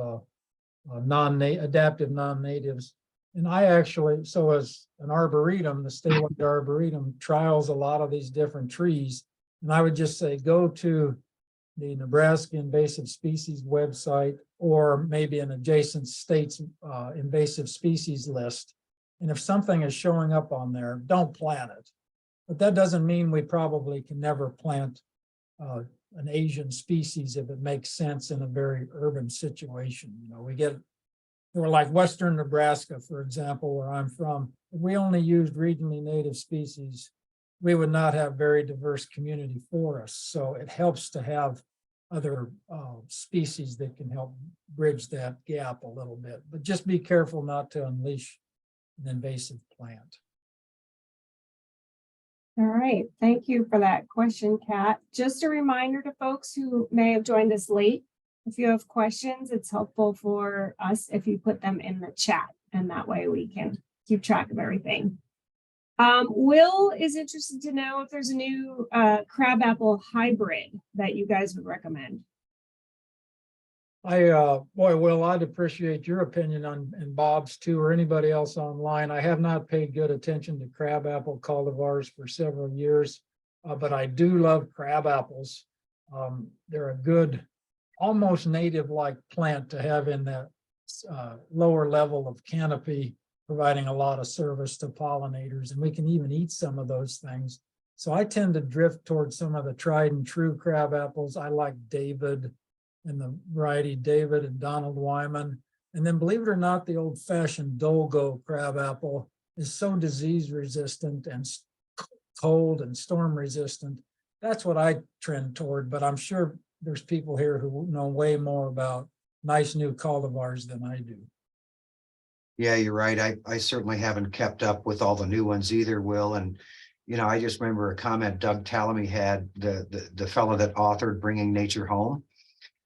adaptive non-natives. And I actually, so as an arboretum, the statewide arboretum trials a lot of these different trees. And I would just say, go to the Nebraska invasive species website, or maybe an adjacent state's invasive species list. And if something is showing up on there, don't plant it. But that doesn't mean we probably can never plant an Asian species if it makes sense in a very urban situation. We're like Western Nebraska, for example, where I'm from. If we only used regionally native species, we would not have very diverse community forests. So it helps to have other species that can help bridge that gap a little bit. But just be careful not to unleash an invasive plant. All right, thank you for that question, Kat. Just a reminder to folks who may have joined us late, if you have questions, it's helpful for us if you put them in the chat, and that way we can keep track of everything. Will is interested to know if there's a new crabapple hybrid that you guys would recommend. Will, I'd appreciate your opinion on, and Bob's too, or anybody else online. I have not paid good attention to crabapple cultivars for several years, but I do love crab apples. They're a good, almost native-like plant to have in that lower level of canopy, providing a lot of service to pollinators, and we can even eat some of those things. So I tend to drift towards some of the tried and true crab apples. I like David and the variety David and Donald Wyman. And then, believe it or not, the old-fashioned Dolgo crabapple is so disease resistant and cold and storm resistant. That's what I trend toward, but I'm sure there's people here who know way more about nice new cultivars than I do. Yeah, you're right. I certainly haven't kept up with all the new ones either, Will. And, I just remember a comment Doug Tallamy had, the fellow that authored Bringing Nature Home,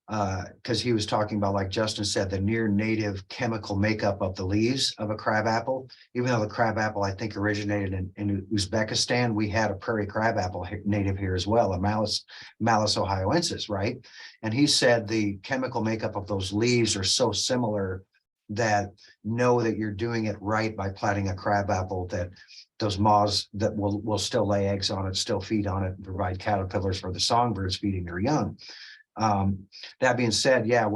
because he was talking about, like Justin said, the near native chemical makeup of the leaves of a crabapple. Even though the crabapple, I think, originated in Uzbekistan, we had a prairie crabapple native here as well, a Malus ohioensis, right? And he said the chemical makeup of those leaves are so similar that know that you're doing it right by planting a crabapple, that those moths that will still lay eggs on it, still feed on it, and provide caterpillars for the songbirds feeding their young. That being said, yeah,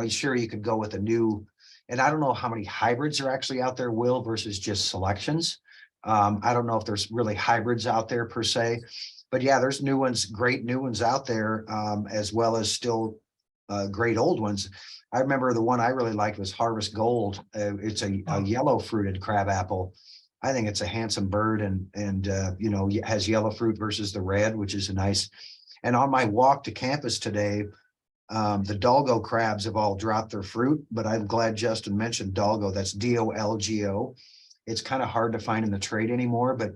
sure, you could go with a new, and I don't know how many hybrids are actually out there, Will, versus just selections. I don't know if there's really hybrids out there per se, but yeah, there's new ones, great new ones out there, as well as still great old ones. I remember the one I really liked was Harvest Gold. It's a yellow fruited crabapple. I think it's a handsome bird, and has yellow fruit versus the red, which is a nice. And on my walk to campus today, The Dolgo crabs have all dropped their fruit, but I'm glad Justin mentioned Dolgo. That's Dolgo. It's kind of hard to find in the trade anymore, but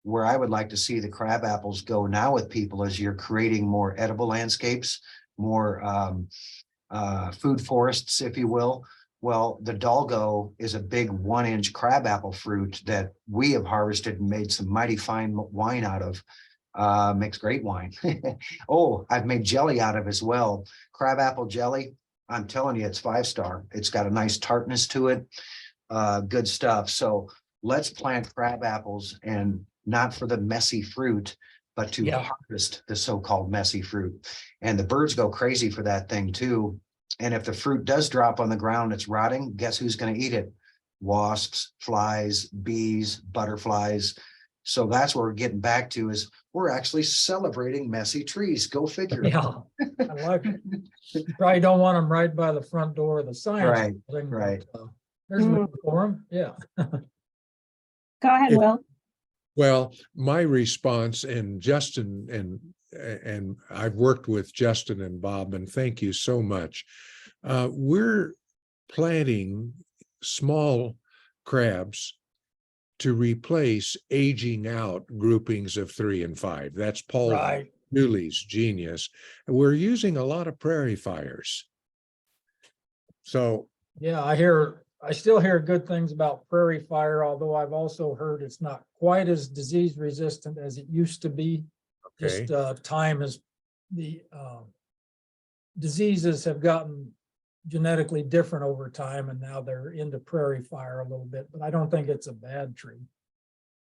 where I would like to see the crab apples go now with people is you're creating more edible landscapes, more food forests, if you will. Well, the Dolgo is a big 1-inch crabapple fruit that we have harvested and made some mighty fine wine out of. Makes great wine. Oh, I've made jelly out of as well. Crabapple jelly. I'm telling you, it's 5-star. It's got a nice tartness to it. Good stuff. So let's plant crab apples, and not for the messy fruit, but to harvest the so-called messy fruit. And the birds go crazy for that thing too. And if the fruit does drop on the ground, it's rotting, guess who's going to eat it? Wasps, flies, bees, butterflies. So that's what we're getting back to, is we're actually celebrating messy trees. Go figure. Yeah, I like it. You probably don't want them right by the front door of the science. Right, building, right. but, there's room for them, yeah. Go ahead, It- Will. Well, my response, and Justin and I've worked with Justin and Bob, and thank you so much. We're planting small crabs to replace aging out groupings of 3 and 5. That's Paul Right. Newley's genius. We're using a lot of prairie fires. So Yeah, I still hear good things about prairie fire, although I've also heard it's not quite as disease resistant as it used to be. okay. Just time is, the diseases have gotten genetically different over time, and now they're into prairie fire a little bit, but I don't think it's a bad tree.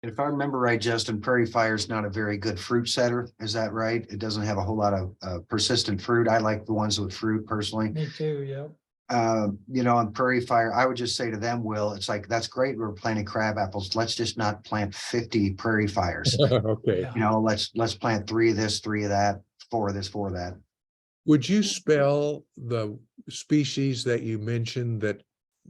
If I remember right, Justin, prairie fire is not a very good fruit setter. Is that right? It doesn't have a whole lot of persistent fruit. I like the ones with fruit personally. Me too, yeah. On prairie fire, I would just say to them, Will, it's like, that's great. We're planting crab apples. Let's just not plant 50 prairie fires. Okay. Yeah. Let's plant 3 of this, 3 of that, 4 of this, 4 of that. Would you spell the species that you mentioned that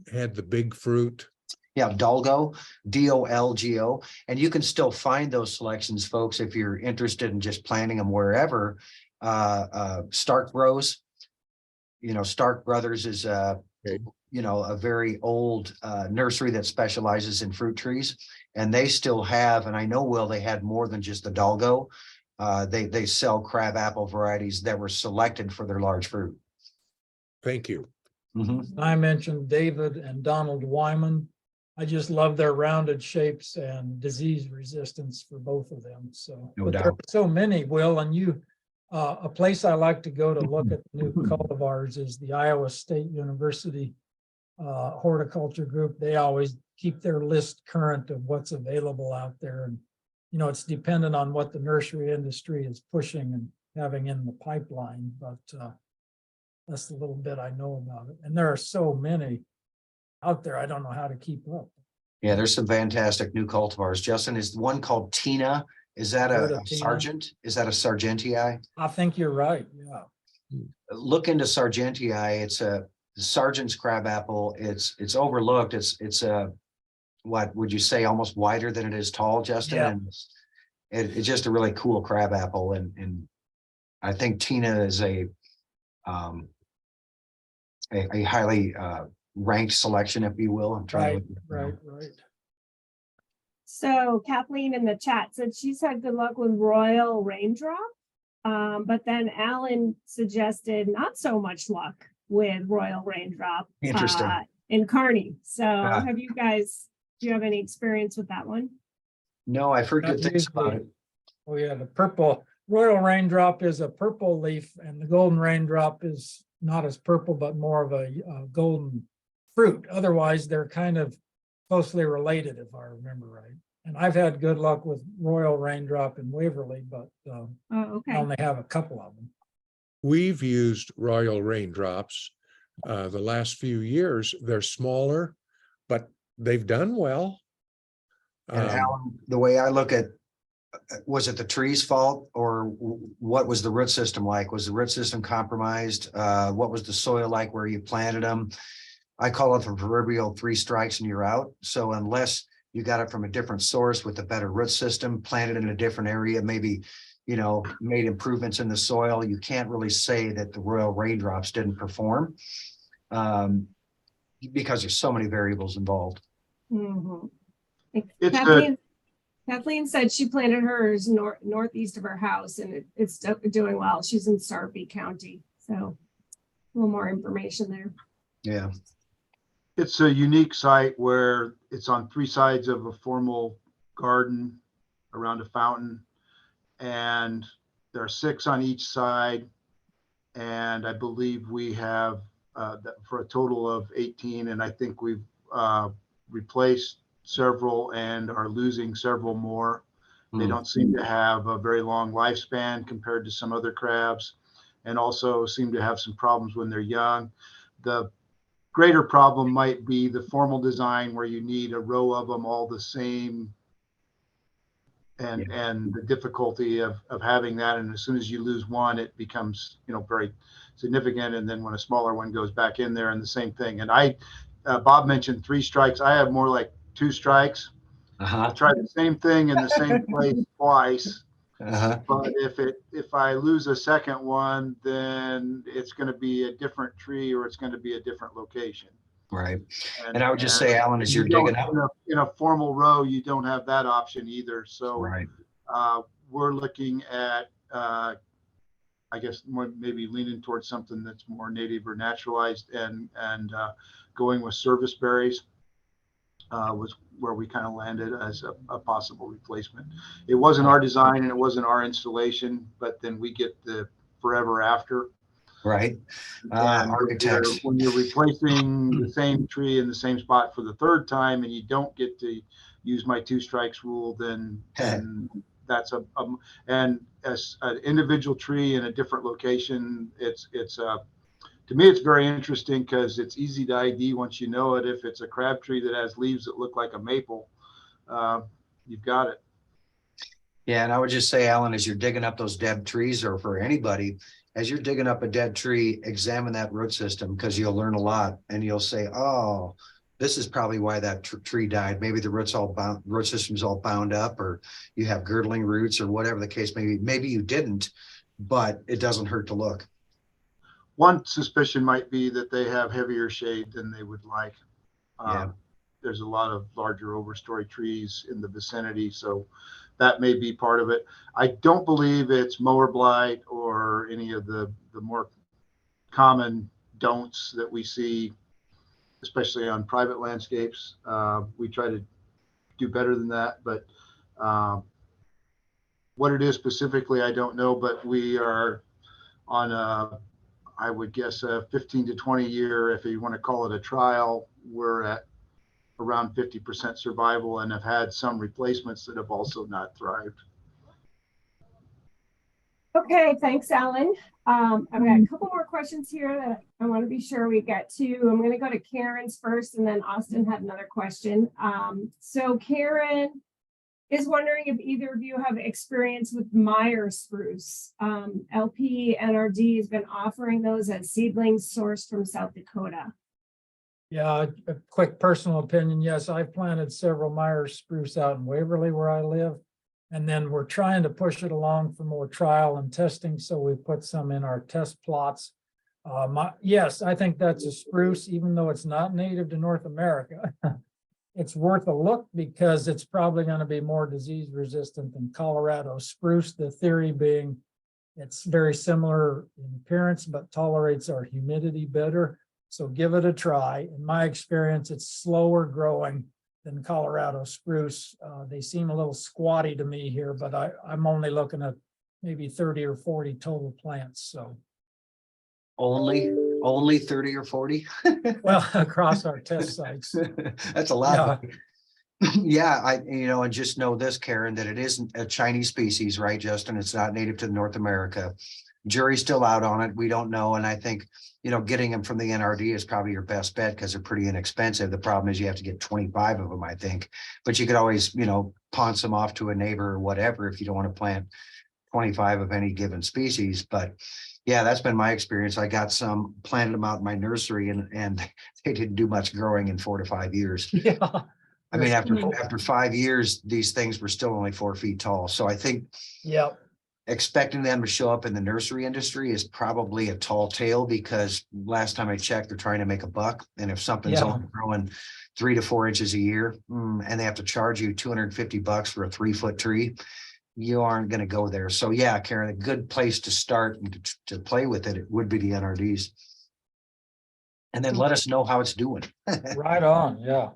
had the big fruit? Yeah, Dolgo, Dolgo. And you can still find those selections, folks, if you're interested in just planting them wherever. Stark Bros. Stark Brothers is Okay. a very old nursery that specializes in fruit trees, and they still have, and I know, Will, they had more than just the Dolgo. They sell crab apple varieties that were selected for their large fruit. Thank you. I mentioned David and Donald Wyman. I just love their rounded shapes and disease resistance for both of them. So, No but there doubt. are so many, Will, and a place I like to go to look at new cultivars is the Iowa State University horticulture group. They always keep their list current of what's available out there. And, it's dependent on what the nursery industry is pushing and having in the pipeline, but that's the little bit I know about it. And there are so many out there, I don't know how to keep up. Yeah, there's some fantastic new cultivars. Justin, is one called Tina. Is that Heard a of Tina. Sargent? Is that a Sargentii? I think you're right, yeah. Look into Sargentii. It's a Sargent's crabapple. It's overlooked. It's a, what would you say, almost wider than it is tall, Justin? Yeah. And it's just a really cool crabapple. And I think Tina is a highly ranked selection, if you will. I'm trying Right. So Kathleen in the chat said she's had good luck with Royal Raindrop. But then Alan suggested not so much luck with Royal Raindrop. Interesting. In Kearney. So Ah. do you have any experience with that one? No, I've heard Not good things about usually. it. Oh, yeah, the purple Royal Raindrop is a purple leaf, and the golden raindrop is not as purple, but more of a golden fruit. Otherwise, they're kind of closely related, if I remember right. And I've had good luck with Royal Raindrop in Waverly, but Oh, I okay. only have a couple of them. We've used Royal Raindrops the last few years. They're smaller, but they've done well. And Alan, the way I look at, was it the tree's fault, or what was the root system like? Was the root system compromised? What was the soil like where you planted them? I call it the proverbial 3 strikes and you're out. So unless you got it from a different source with a better root system, planted in a different area, maybe, you know, made improvements in the soil, you can't really say that the royal raindrops didn't perform. Because there's so many variables involved. Mhm. It's Kathleen said she planted hers northeast of her house, and it's doing well. She's in Sarpy County, so a little more information there. Yeah. It's a unique site where it's on 3 sides of a formal garden around a fountain. And there are 6 on each side. And I believe we have for a total of 18. And I think we've replaced several and are losing several more. They don't seem to have a very long lifespan compared to some other crabs, and also seem to have some problems when they're young. The greater problem might be the formal design where you need a row of them all the same, and the difficulty of having that. And as soon as you lose one, it becomes, you know, very significant. And then when a smaller one goes back in there, and the same thing. And Bob mentioned 3 strikes. I have more like 2 strikes. I'll try the same thing in the same place twice. But if I lose a second one, then it's going to be a different tree, or it's going to be a different location. Right. And I would just say, Alan, as you're digging up in a formal row, you don't have that option either. So right. We're looking at, I guess, maybe leaning towards something that's more native or naturalized, and going with service berries was where we kind of landed as a possible replacement. It wasn't our design and it wasn't our installation, but then we get the forever after. Right. Architects. When you're replacing the same tree in the same spot for the 3rd time, and you don't get to use my 2 strikes rule, then that's and as an individual tree in a different location, it's to me, it's very interesting because it's easy to ID once you know it. If it's a crab tree that has leaves that look like a maple, you've got it. Yeah, and I would just say, Alan, as you're digging up those dead trees, or for anybody, as you're digging up a dead tree, examine that root system, because you'll learn a lot, and you'll say, oh, this is probably why that tree died. Maybe the root system's all bound up, or you have girdling roots, or whatever the case may be. Maybe you didn't, but it doesn't hurt to look. One suspicion might be that they have heavier shade than they would like. There's a lot of larger overstory trees in the vicinity, so that may be part of it. I don't believe it's mower blight or any of the more common don'ts that we see, especially on private landscapes. We try to do better than that, but what it is specifically, I don't know. But we are on I would guess a 15 to 20 year, if you want to call it a trial. We're at around 50% survival, and have had some replacements that have also not thrived. Okay, thanks, Alan. I've got a couple more questions here that I want to be sure we get to. I'm going to go to Karen's first, and then Austin had another question. So Karen is wondering if either of you have experience with Meyer spruce. LP NRD has been offering those as seedlings sourced from South Dakota. Yeah, a quick personal opinion. Yes, I've planted several Myers spruce out in Waverly where I live. And then we're trying to push it along for more trial and testing. So we put some in our test plots. Yes, I think that's a spruce, even though it's not native to North America. It's worth a look because it's probably going to be more disease resistant than Colorado spruce. The theory being it's very similar in appearance, but tolerates our humidity better. So give it a try. In my experience, it's slower growing than Colorado spruce. They seem a little squatty to me here, but I'm only looking at maybe 30 or 40 total plants. So only 30 or 40? Well, across our test sites. That's a lot. Yeah, and just know this, Karen, that it isn't a Chinese species, right, Justin? It's not native to North America. Jury's still out on it. We don't know. And I think, getting them from the NRD is probably your best bet because they're pretty inexpensive. The problem is you have to get 25 of them, I think. But you could always, pawn some off to a neighbor or whatever if you don't want to plant 25 of any given species. But yeah, that's been my experience. I got some, planted them out in my nursery, and they didn't do much growing in 4 to 5 years. Yeah. I mean, Mhm. after 5 years, these things were still only 4 feet tall. So I think Yep. expecting them to show up in the nursery industry is probably a tall tale, because last time I checked, they're trying to make a buck. And if something's Yeah. only growing 3 to 4 inches a year, and they have to charge you $250 for a 3-foot tree, you aren't going to go there. So yeah, Karen, a good place to start and to play with it would be the NRDs. And then let us know how it's doing. Right on, yeah.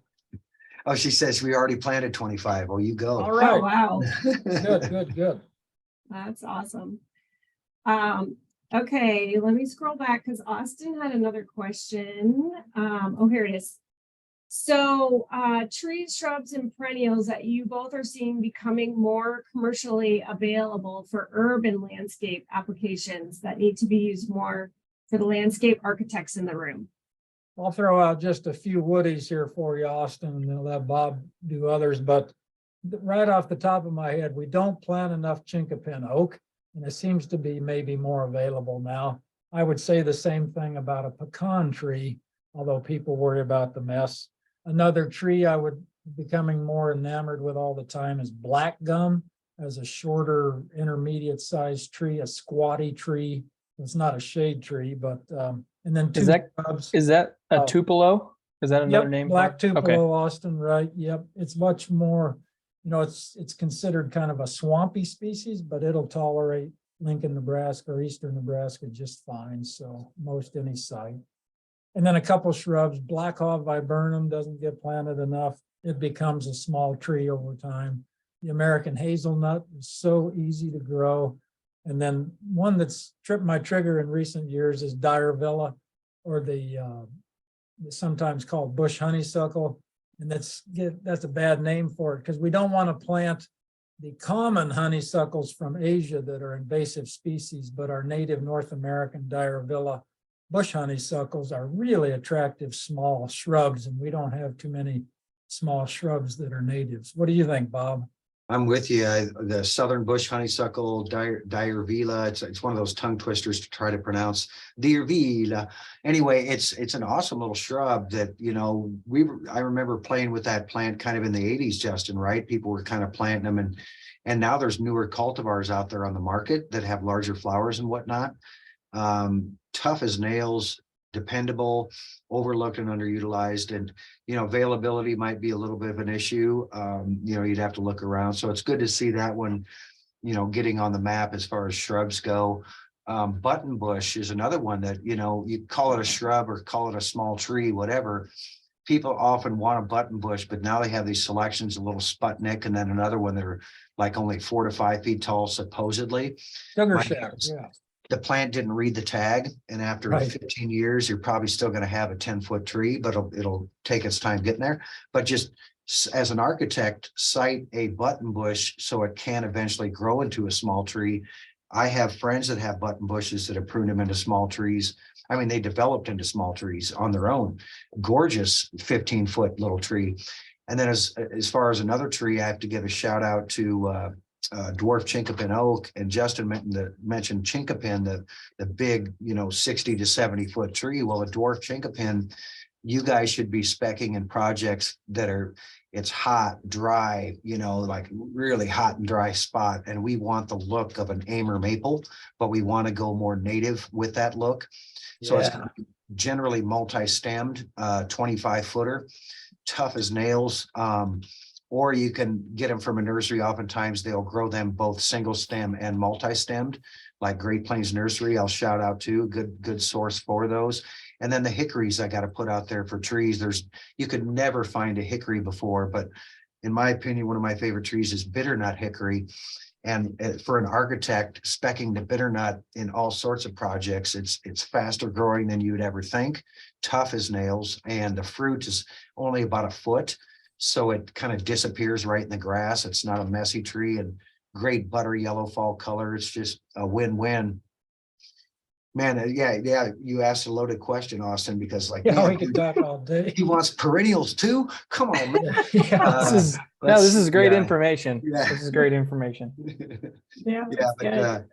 Oh, she says we already planted 25. Oh, you All go. Oh, right, wow. good. That's awesome. Okay, let me scroll back because Austin had another question. Oh, here it is. So trees, shrubs, and perennials that you both are seeing becoming more commercially available for urban landscape applications that need to be used more for the landscape architects in the room. I'll throw out just a few woodies here for you, Austin, and then let Bob do others, but right off the top of my head, we don't plant enough chinkapin oak, and it seems to be maybe more available now. I would say the same thing about a pecan tree, although people worry about the mess. Another tree I would becoming more enamored with all the time is black gum, as a shorter intermediate sized tree, a squatty tree. It's not a shade tree, but and then Is that- shrubs. Is that a Oh. Tupelo? Is that another Yep, name? for black it? Okay. Tupelo, Austin, right? Yep, it's much more, it's considered kind of a swampy species, but it'll tolerate Lincoln, Nebraska or eastern Nebraska just fine. So most any site. And then a couple shrubs, black haw viburnum doesn't get planted enough. It becomes a small tree over time. The American hazelnut is so easy to grow. And then one that's tripped my trigger in recent years is Dyervilla, or the sometimes called bush honeysuckle. And that's a bad name for it because we don't want to plant the common honeysuckles from Asia that are invasive species, but our native North American Dyervilla bush honeysuckles are really attractive small shrubs, and we don't have too many small shrubs that are natives. What do you think, Bob? I'm with you. The southern bush honeysuckle, Dyervilla, it's one of those tongue twisters to try to pronounce. Dyervilla. Anyway, it's an awesome little shrub that, I remember playing with that plant kind of in the 80s, Justin, right? People were kind of planting them, and now there's newer cultivars out there on the market that have larger flowers and whatnot. Tough as nails, dependable, overlooked and underutilized, and availability might be a little bit of an issue. You'd have to look around. So it's good to see that one, getting on the map as far as shrubs go. Button bush is another one that, you call it a shrub or call it a small tree, whatever. People often want a button bush, but now they have these selections, a little Sputnik, and then another one that are like only 4 to 5 feet tall, supposedly. Sugar My shack, guess- yeah. The plant didn't read the tag, and after Right. 15 years, you're probably still going to have a 10-foot tree, but it'll take its time getting there. But just as an architect, cite a button bush so it can eventually grow into a small tree. I have friends that have button bushes that have pruned them into small trees. I mean, they developed into small trees on their own. Gorgeous 15-foot little tree. And then as far as another tree, I have to give a shout out to dwarf chinkapin oak, and Justin mentioned chinkapin, the big 60 to 70 foot tree. Well, a dwarf chinkapin, you guys should be speccing in projects that it's hot, dry, like really hot and dry spot, and we want the look of an Amer maple, but we want to go more native with that look. So it's generally multi-stemmed, 25-footer, tough as nails. Or you can get them from a nursery. Oftentimes they'll grow them both single stem and multi-stemmed, like Great Plains Nursery. I'll shout out to good source for those. And then the hickories I got to put out there for trees. You could never find a hickory before, but in my opinion, one of my favorite trees is bitternut hickory. And for an architect, speccing the bitternut in all sorts of projects, it's faster growing than you would ever think, tough as nails, and the fruit is only about a foot. So it kind of disappears right in the grass. It's not a messy tree, and great butter yellow fall color. It's just a win-win. Man, yeah. You asked a loaded question, Austin, because Yeah, man, we could talk all day. he wants perennials too. Come on, man. Yeah. This is great yeah. information. Yeah. This is great information. Yeah, Yeah, that's but good.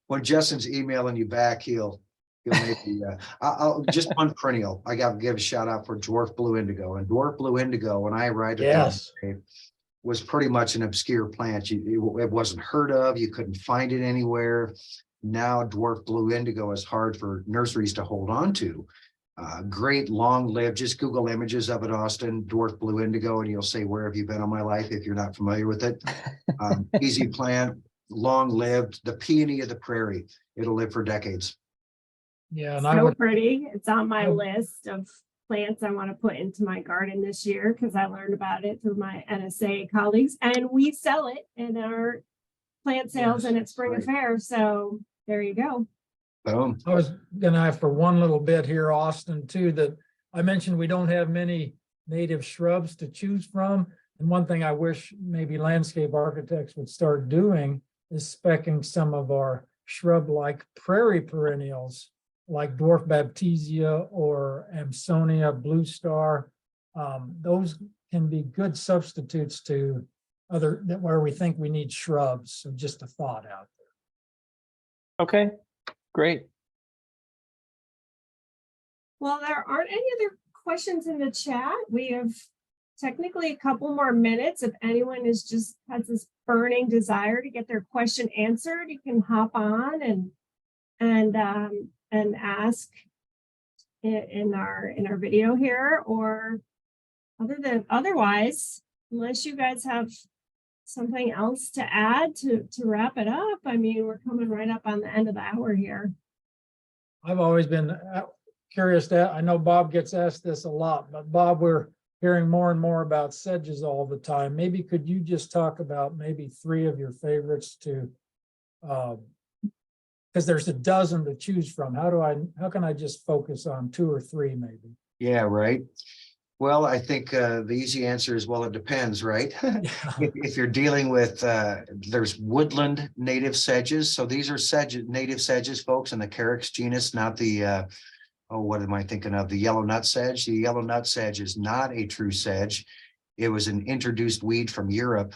when Justin's emailing you back, he'll Maybe, I'll just one perennial. I got to give a shout out for dwarf blue indigo, and dwarf blue indigo, when I arrived at Yes. Delaware, was pretty much an obscure plant. It wasn't heard of. You couldn't find it anywhere. Now dwarf blue indigo is hard for nurseries to hold on to. Great long lived, just Google images of it, Austin, dwarf blue indigo, and you'll say, where have you been all my life if you're not familiar with it? Easy plant, long lived, the peony of the prairie. It'll live for decades. Yeah, and I So would, pretty. It's on my Oh. list of plants I want to put into my garden this year because I learned about it through my NSA colleagues, and we sell it in our plant sales Yes, and at Spring right. Affair. So there you go. Boom. I was gonna have for one little bit here, Austin, too, that I mentioned we don't have many native shrubs to choose from. And one thing I wish maybe landscape architects would start doing is speccing some of our shrub-like prairie perennials, like dwarf baptisia or Amsonia blue star. Those can be good substitutes to other, where we think we need shrubs. So just a thought out there. Okay, great. Well, there aren't any other questions in the chat. We have technically a couple more minutes. If anyone is just has this burning desire to get their question answered, you can hop on and ask in our video here, or otherwise, unless you guys have something else to add to wrap it up. I mean, we're coming right up on the end of the hour here. I've always been curious that, I know Bob gets asked this a lot, but Bob, we're hearing more and more about sedges all the time. Maybe could you just talk about maybe 3 of your favorites to, because there's a dozen to choose from. How can I just focus on 2 or 3 maybe? Yeah, right. Well, I think the easy answer is, well, it depends, right? If you're dealing with, there's woodland native sedges. So these are native sedges, folks, in the Carex genus, not the, what am I thinking of? The yellow nut sedge. The yellow nut sedge is not a true sedge. It was an introduced weed from Europe.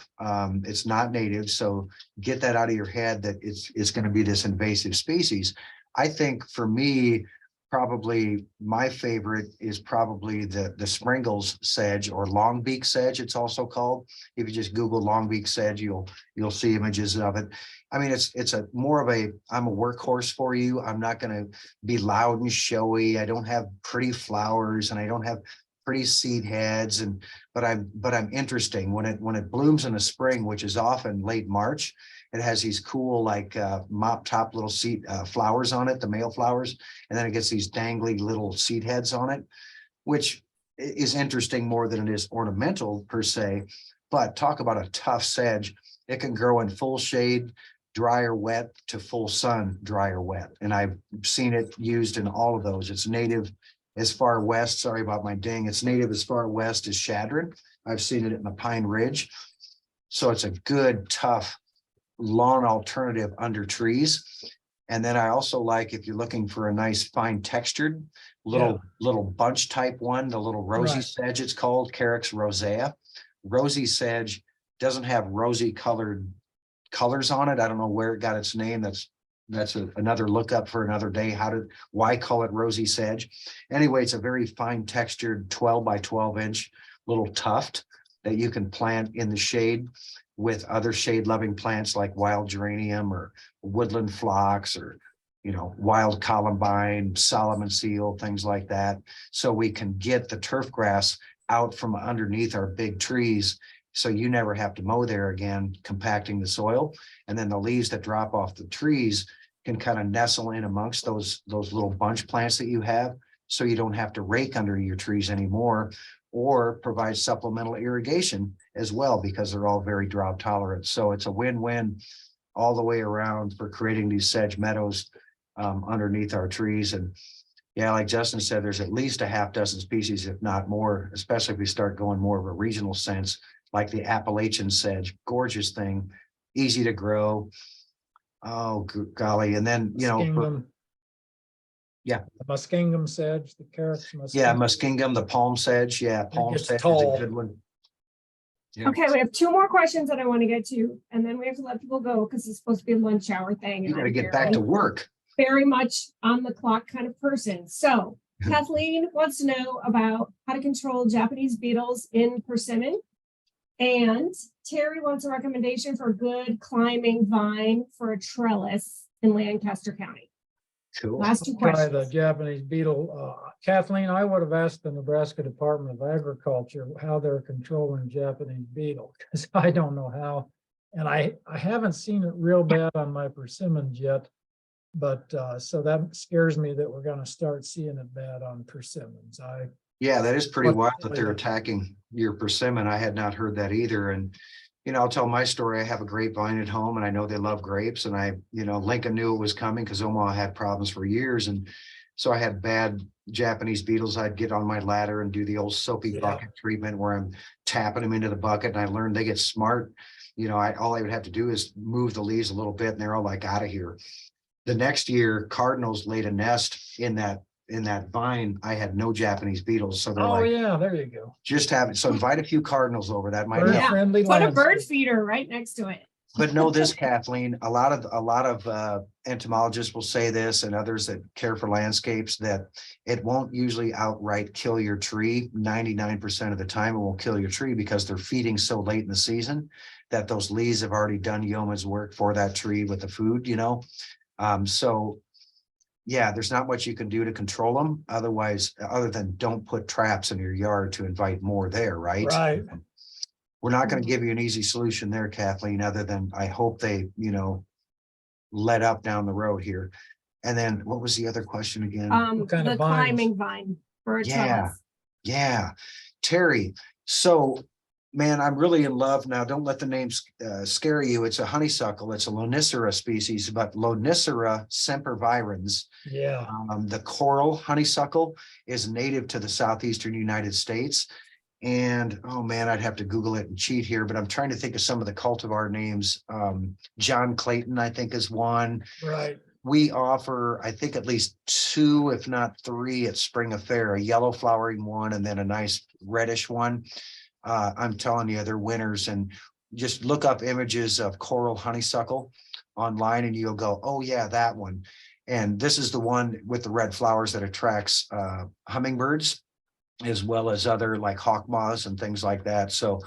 It's not native. So get that out of your head that it's going to be this invasive species. I think for me, probably my favorite is probably the Springles sedge, or longbeak sedge, it's also called. If you just Google longbeak sedge, you'll see images of it. I mean, it's a more of a, I'm a workhorse for you. I'm not going to be loud and showy. I don't have pretty flowers and I don't have pretty seed heads, but I'm interesting. When it blooms in the spring, which is often late March, it has these cool like mop top little seed flowers on it, the male flowers, and then it gets these dangly little seed heads on it, which is interesting more than it is ornamental per se. But talk about a tough sedge. It can grow in full shade, dry or wet, to full sun, dry or wet. And I've seen it used in all of those. It's native as far west, sorry about my ding, it's native as far west as Shadron. I've seen it in the Pine Ridge. So it's a good, tough lawn alternative under trees. And then I also like, if you're looking for a nice fine textured little bunch type one, the little rosy Right. sedge, it's called Carex rosea. Rosy sedge doesn't have rosy colored colors on it. I don't know where it got its name. That's another lookup for another day. Why call it rosy sedge? Anyway, it's a very fine textured 12 by 12 inch little tuft that you can plant in the shade with other shade loving plants like wild geranium or woodland phlox, or, wild columbine, Solomon seal, things like that. So we can get the turf grass out from underneath our big trees. So you never have to mow there again, compacting the soil. And then the leaves that drop off the trees can kind of nestle in amongst those little bunch plants that you have. So you don't have to rake under your trees anymore, or provide supplemental irrigation as well, because they're all very drought tolerant. So it's a win-win all the way around for creating these sedge meadows underneath our trees. And yeah, like Justin said, there's at least a half dozen species, if not more, especially if we start going more of a regional sense, like the Appalachian sedge, gorgeous thing, easy to grow. Oh, golly. And then, Muskingum. Yeah. The Muskingum sedge, the Carex muskingum. Yeah, muskingum, the palm sedge. Yeah, palm gets sedge is tall. a good one. Yeah. Okay, we have 2 more questions that I want to get to, and then we have to let people go because it's supposed to be a lunch hour thing. You and gotta I'm get here back to early. work. very much on the clock kind of person. So Kathleen wants to know about how to control Japanese beetles in persimmon. And Terry wants a recommendation for a good climbing vine for a trellis in Lancaster County. Cool. Last two Try the questions. Japanese beetle. Kathleen, I would have asked the Nebraska Department of Agriculture how they're controlling Japanese beetle, because I don't know how. And I haven't seen it real bad on my persimmons yet. But so that scares me that we're gonna start seeing it bad on persimmons. Yeah, that is pretty What- wild that they're attacking your persimmon. I had not heard that either. And, you know, I'll tell my story. I have a grapevine at home and I know they love grapes. And Lincoln knew it was coming because Omaha had problems for years. And so I had bad Japanese beetles. I'd get on my ladder and do the old soapy Yeah. bucket treatment where I'm tapping them into the bucket. And I learned they get smart. All I would have to do is move the leaves a little bit and they're all like out of here. The next year, cardinals laid a nest in that vine. I had no Japanese beetles. So they're Oh, like, yeah, there you go. just have it. So invite a few cardinals over. That might Bird help. friendly Put a bird landscape. feeder right next to it. But know this, Kathleen, a lot of entomologists will say this, and others that care for landscapes, that it won't usually outright kill your tree. 99% of the time it will kill your tree because they're feeding so late in the season that those leaves have already done yeoman's work for that tree with the food, So yeah, there's not much you can do to control them. Otherwise, other than don't put traps in your yard to invite more there, right? Right. We're not going to give you an easy solution there, Kathleen, other than I hope they, let up down the road here. And then what was the other question again? What kind The of vines? climbing vine for a Yeah. trellis. Yeah, Terry. So, man, I'm really in love now. Don't let the names scare you. It's a honeysuckle. It's a Lonicera species, but Lonicera sempervirens. Yeah. The coral honeysuckle is native to the southeastern United States. And oh man, I'd have to Google it and cheat here, but I'm trying to think of some of the cultivar names. John Clayton, I think, is one. Right. We offer, I think, at least 2, if not 3 at Spring Affair, a yellow flowering one and then a nice reddish one. I'm telling you, they're winners. And just look up images of coral honeysuckle online and you'll go, oh yeah, that one. And this is the one with the red flowers that attracts hummingbirds, as well as other like hawk moths and things like that. So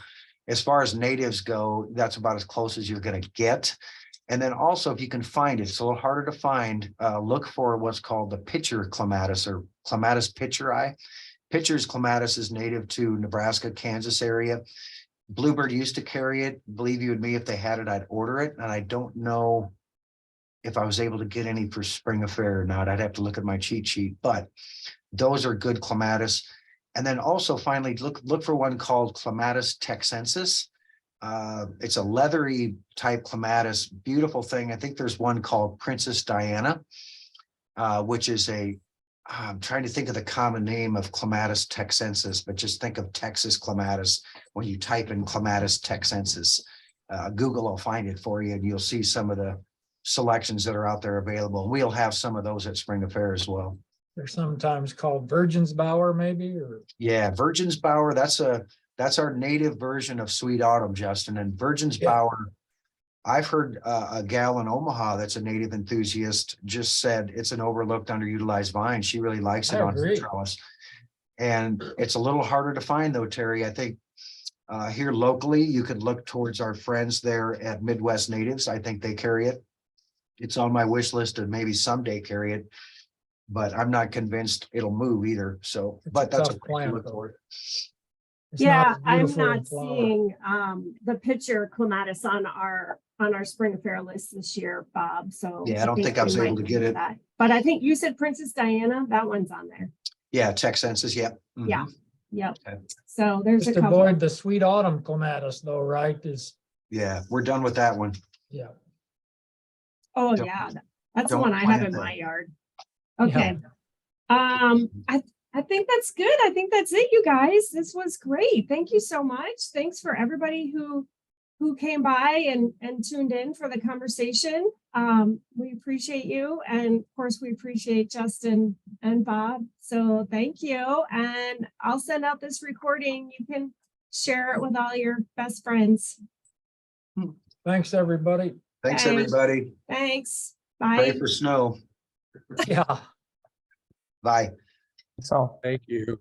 as far as natives go, that's about as close as you're going to get. And then also, if you can find it, it's a little harder to find, look for what's called the pitcher clematis or clematis pitcheri. Pitcher's clematis is native to Nebraska, Kansas area. Bluebird used to carry it. Believe you and me, if they had it, I'd order it. And I don't know if I was able to get any for Spring Affair or not. I'd have to look at my cheat sheet, but those are good clematis. And then also finally look for one called Clematis texensis. It's a leathery type clematis, beautiful thing. I think there's one called Princess Diana, which is I'm trying to think of the common name of Clematis texensis, but just think of Texas clematis when you type in Clematis texensis. Google will find it for you and you'll see some of the selections that are out there available. We'll have some of those at Spring Affair as well. They're sometimes called Virgin's Bower, maybe, or Yeah, Virgin's Bower, that's our native version of Sweet Autumn, Justin. And Virgin's Yeah. Bower, I've heard a gal in Omaha that's a native enthusiast just said it's an overlooked, underutilized vine. She really likes it I on her agree. trellis. And it's a little harder to find though, Terry. I think here locally, you could look towards our friends there at Midwest Natives. I think they carry it. It's on my wish list to maybe someday carry it, but I'm not convinced it'll move either. So, It's but a that's a tough place to plant, look though. for it. it's Yeah, as I'm beautiful in not flower. seeing the pitcher clematis on our Spring Affair list this year, Bob. So Yeah, I don't think I was we able might to get need it. that. But I think you said Princess Diana, that one's on there. Yeah, texensis, yeah. Mhm. Yeah. Yep. Okay. So there's a Just couple. avoid the Sweet Autumn clematis though, right? Yeah, we're done with that one. Yeah. Oh, Don't- yeah, that's the don't one I have plant in that. my yard. Okay. I think that's good. I think that's it, you guys. This was great. Thank you so much. Thanks for everybody who came by and tuned in for the conversation. We appreciate you. And of course, we appreciate Justin and Bob. So thank you. And I'll send out this recording. You can share it with all your best friends. Thanks, everybody. Thanks, Thanks. everybody. Thanks. Pray Bye. for snow. Yeah. Bye. So. Thank you.